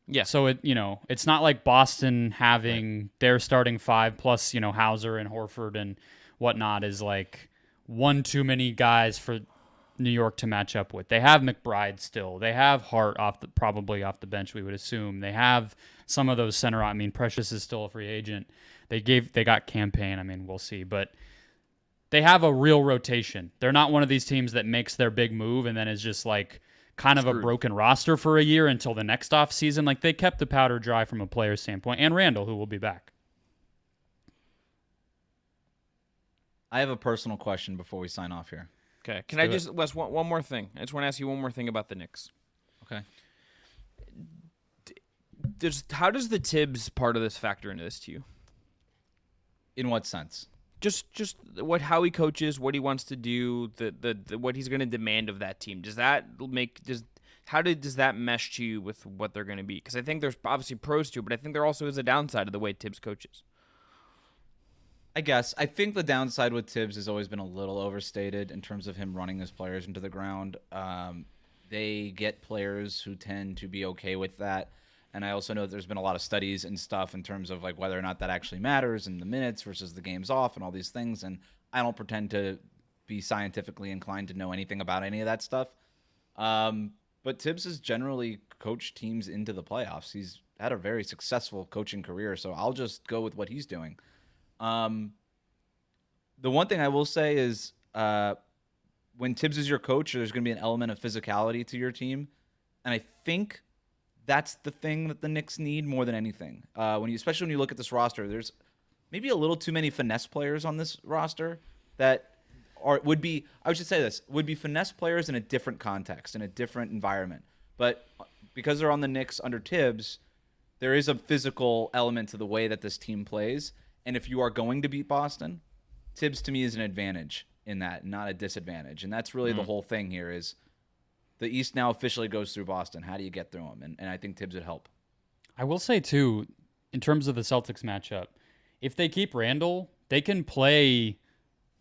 Yeah. So it's not like Boston having their starting 5 plus Hauser and Horford and whatnot is like one too many guys for New York to match up with. They have McBride still. They have Hart probably off the bench, we would assume. They have some of those center. I mean, Precious is still a free agent. They got Campaign. I mean, we'll see, but they have a real rotation. They're not one of these teams that makes their big move and then is just like kind of a broken roster for a year until the next off season. Like, they kept the powder dry from a player standpoint, and Randall, who will be back. I have a personal question before we sign off here. Okay. Can I just, Wes, one more thing? I just want to ask you one more thing about the Knicks. Okay. How does the Tibbs part of this factor into this to you? In what sense? Just how he coaches, what he wants to do, the what he's going to demand of that team. Does that does that mesh to you with what they're going to be? Because I think there's obviously pros to it, but I think there also is a downside of the way Tibbs coaches. I guess. I think the downside with Tibbs has always been a little overstated in terms of him running his players into the ground. They get players who tend to be okay with that. And I also know that there's been a lot of studies and stuff in terms of like whether or not that actually matters in the minutes versus the games off and all these things. And I don't pretend to be scientifically inclined to know anything about any of that stuff. But Tibbs has generally coached teams into the playoffs. He's had a very successful coaching career, so I'll just go with what he's doing. The one thing I will say is when Tibbs is your coach, there's going to be an element of physicality to your team. And I think that's the thing that the Knicks need more than anything. Especially when you look at this roster, there's maybe a little too many finesse players on this roster that would be finesse players in a different context, in a different environment. But because they're on the Knicks under Tibbs, there is a physical element to the way that this team plays. And if you are going to beat Boston, Tibbs to me is an advantage in that, not a disadvantage. And that's really the whole thing here is the East now officially goes through Boston. How do you get through them? And I think Tibbs would help. I will say, too, in terms of the Celtics matchup, if they keep Randall, they can play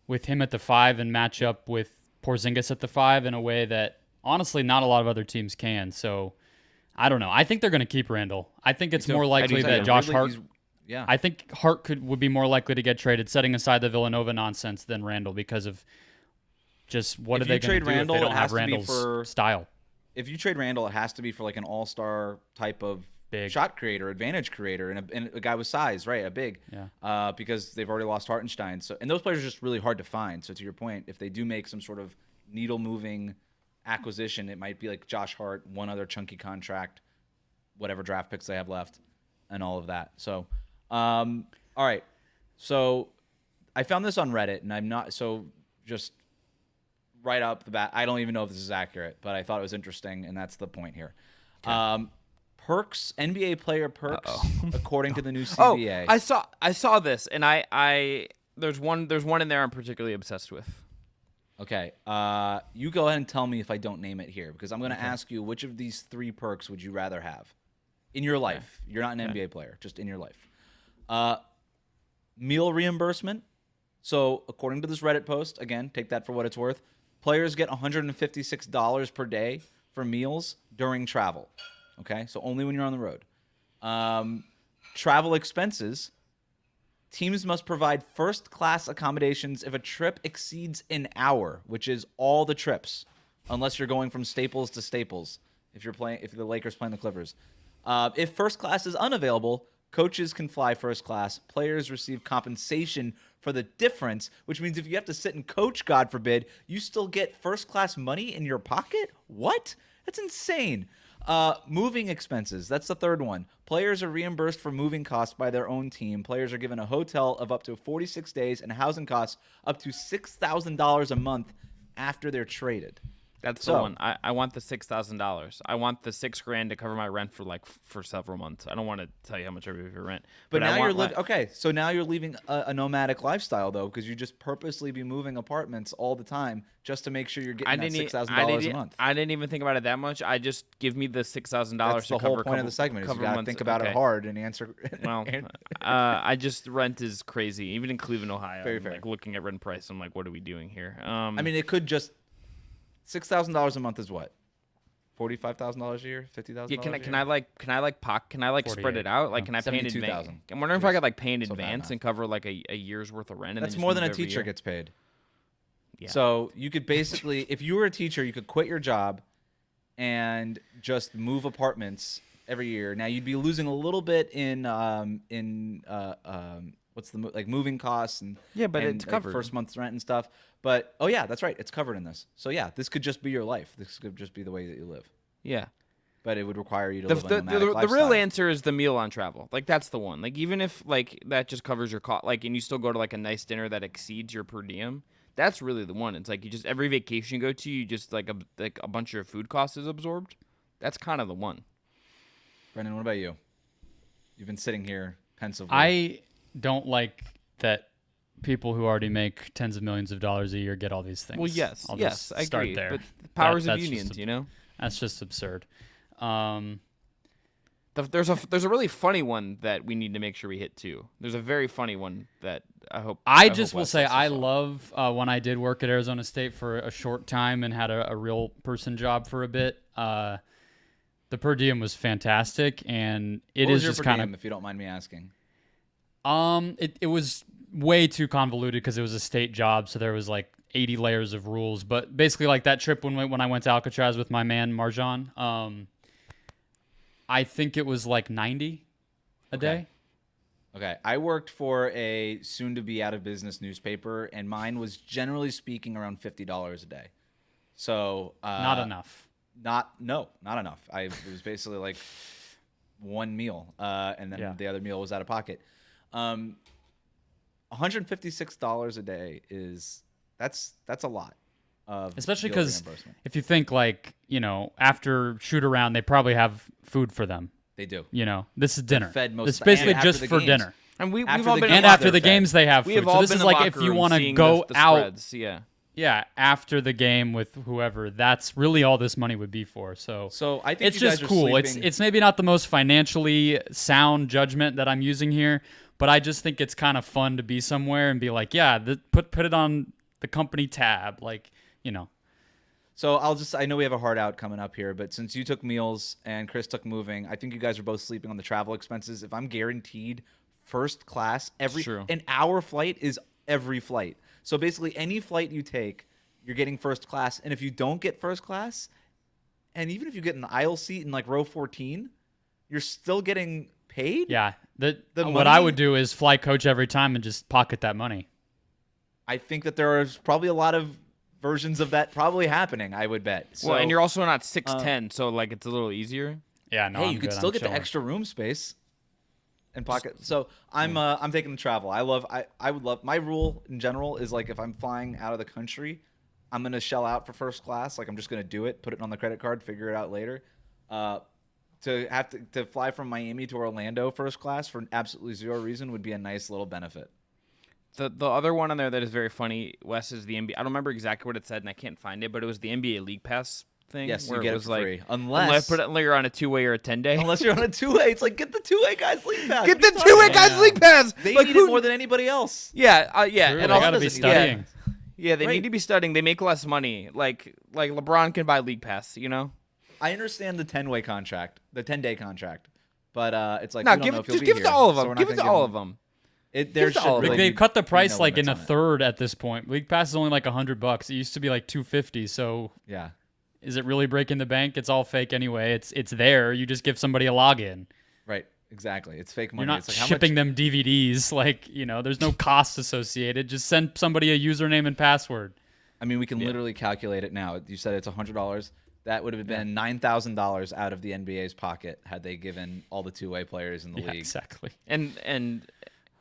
with him at the 5 and match up with Porzingis at the 5 in a way that, honestly, not a lot of other teams can. So, I don't know. I think they're going to keep Randall. I think it's more likely that Josh Hart... Yeah, I think Hart would be more likely to get traded, setting aside the Villanova nonsense, than Randall because of just what are they going to do if they don't have Randall's style. If you trade Randall, it has to be for like an all-star type of big shot creator, advantage creator, and a guy with size, right? A big, because they've already lost Hartenstein. So, and those players are just really hard to find. So to your point, if they do make some sort of needle-moving acquisition, it might be like Josh Hart, one other chunky contract, whatever draft picks they have left, and all of that. So. All right. So I found this on Reddit, and I'm not just right up the bat. I don't even know if this is accurate, but I thought it was interesting, and that's the point here. Okay. Perks, NBA player perks, according to the new CBA. Oh, I saw this, and I there's one in there I'm particularly obsessed with. Okay. You go ahead and tell me if I don't name it here, because I'm going to ask you which of these 3 perks would you rather have in your life? Okay. You're not an NBA player, just in your life. Meal reimbursement. So according to this Reddit post, again, take that for what it's worth, players get $156 per day for meals during travel. Okay, so only when you're on the road. Travel expenses. Teams must provide first-class accommodations if a trip exceeds an hour, which is all the trips, unless you're going from Staples to Staples. If the Lakers playing the Clippers. If first class is unavailable, coaches can fly first class. Players receive compensation for the difference, which means if you have to sit and coach, God forbid, you still get first class money in your pocket? What? That's insane. Moving expenses. That's the third one. Players are reimbursed for moving costs by their own team. Players are given a hotel of up to 46 days and housing costs up to $6,000 a month after they're traded. That's the one. I want the $6,000. I want the $6,000 to cover my rent for several months. I don't want to tell you how much I pay for rent. But now you're living. Okay, so now you're leaving a nomadic lifestyle though, because you just purposely be moving apartments all the time just to make sure you're getting that $6,000 a month. I didn't even think about it that much. I just give me the $6,000 to cover. That's the whole point of the segment. Is you gotta think about it hard and answer. Well, I just rent is crazy. Even in Cleveland, Ohio, Very I'm fair. like looking at rent price. I'm like, what are we doing here? I mean, it could just $6,000 a month is what? $45,000 a year? $50,000? Yeah, can I spread it out? Like, can I pay in advance? I'm wondering if I could like pay in advance and cover like a year's worth of rent. And that's then more than a teacher gets paid. Yeah. So you could basically, if you were a teacher, you could quit your job and just move apartments every year. Now you'd be losing a little bit in what's the like moving costs and but and it's like covered. first month's rent and stuff. But oh yeah, that's right, it's covered in this. So yeah, this could just be your life. This could just be the way that you live. Yeah. But it would require you to live a nomadic the lifestyle. real answer is the meal on travel. Like that's the one. Like even if like that just covers your cost, like and you still go to like a nice dinner that exceeds your per diem, that's really the one. It's like you just every vacation you go to, you just like a bunch of your food costs is absorbed. That's kind of the one. Brendan, what about you? You've been sitting here pensively. I don't like that people who already make tens of millions of dollars a year get all these things. Well, yes, I'll yes, just I start agree. there. But the powers of That's unions, just you know. That's just absurd. There's a really funny one that we need to make sure we hit too. There's a very funny one that I hope. I just will Wes say also I saw. love when I did work at Arizona State for a short time and had a real person job for a bit. The per diem was fantastic, and it what is was your just per kind diem, of if you don't mind me asking. It was way too convoluted because it was a state job, so there was like 80 layers of rules. But basically, like that trip when I went to Alcatraz with my man Marjan, I think it was like 90 a day. Okay, I worked for a soon-to-be out-of-business newspaper, and mine was generally speaking around $50 a day. So Not enough. Not enough. It was basically like one meal, and then the other meal was out of pocket. $156 a day that's a lot. Especially meal because reimbursement. if you think like, after shoot around, they probably have food for them. They do. This is dinner. Fed most It's of the- basically and after just the for games. dinner. And we've After all the been game- And in after they're the fed. games, they have we food. have So all this been is in like the if locker you room want to seeing go the out, spreads, yeah. after the game with whoever, that's really all this money would be for. So I think it's you guys just are cool. sleeping- It's maybe not the most financially sound judgment that I'm using here, but I just think it's kind of fun to be somewhere and be like, put it on the company tab, like. So I know we have a hard out coming up here, but since you took meals and Chris took moving, I think you guys are both sleeping on the travel expenses. If I'm guaranteed first class, an hour flight is every flight. So basically any flight you take, you're getting first class. And if you don't get first class, and even if you get an aisle seat in like row 14, you're still getting paid? Yeah. What money- I would do is fly coach every time and just pocket that money. I think that there is probably a lot of versions of that probably happening, I would bet. So, Well, and you're also not 6'10", so like it's a little easier. Yeah, no. hey, I'm you could good. still I'm get the chilling. extra room space and pocket. So I'm taking the travel. I would love, my rule in general is like if I'm flying out of the country, I'm gonna shell out for first class. Like I'm just gonna do it, put it on the credit card, figure it out later. To have to fly from Miami to Orlando first class for absolutely zero reason would be a nice little benefit. The other one on there that is very funny, Wes, is the NBA. I don't remember exactly what it said, and I can't find it, but it was the NBA League Pass thing. Yes, where you get it it was for like, free. Unless you're on a 2-way or a 10-day. Unless you're on a 2-way. It's like, get the 2-way guys League Pass. Get What the are you talking 2-way about? guys League Pass. They like, need it more than anybody else. Yeah, True, and they also gotta be doesn't need studying. Yeah, they Right. need to be studying. They make less money. Like LeBron can buy League Pass, I understand the 10-way contract, the 10-day contract, but it's like No, we don't know if he'll just be give it here, to all of so them. we're not Give it gonna to all of them. There it to should all of really them. They've be cut the price no like in a limits on it. third at this point. League Pass is only like $100. It used to be like $250. So Yeah, is it really breaking the bank? It's all fake anyway. It's there. You just give somebody a login. right. Exactly. It's fake money. You're not it's like, how shipping much, them DVDs. Like, there's no cost associated. Just send somebody a username and password. I mean, we can literally calculate it now. You said it's $100. That would have been $9,000 out of the NBA's pocket had they given all the 2-way players in the Yeah, league. exactly. And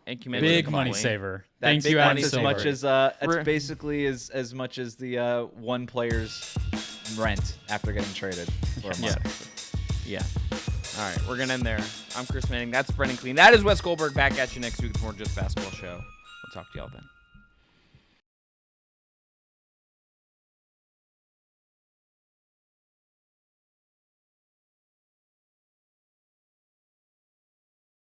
Big money saver. That's Thank you, money Adam as Silver. much as it's basically as much as the one player's rent after getting traded for a month. Yeah. All right, we're going to end there. I'm Chris Manning. That's Brendan Clean. That is Wes Goldberg. Back at you next week with more Just Basketball Show. We'll talk to y'all then.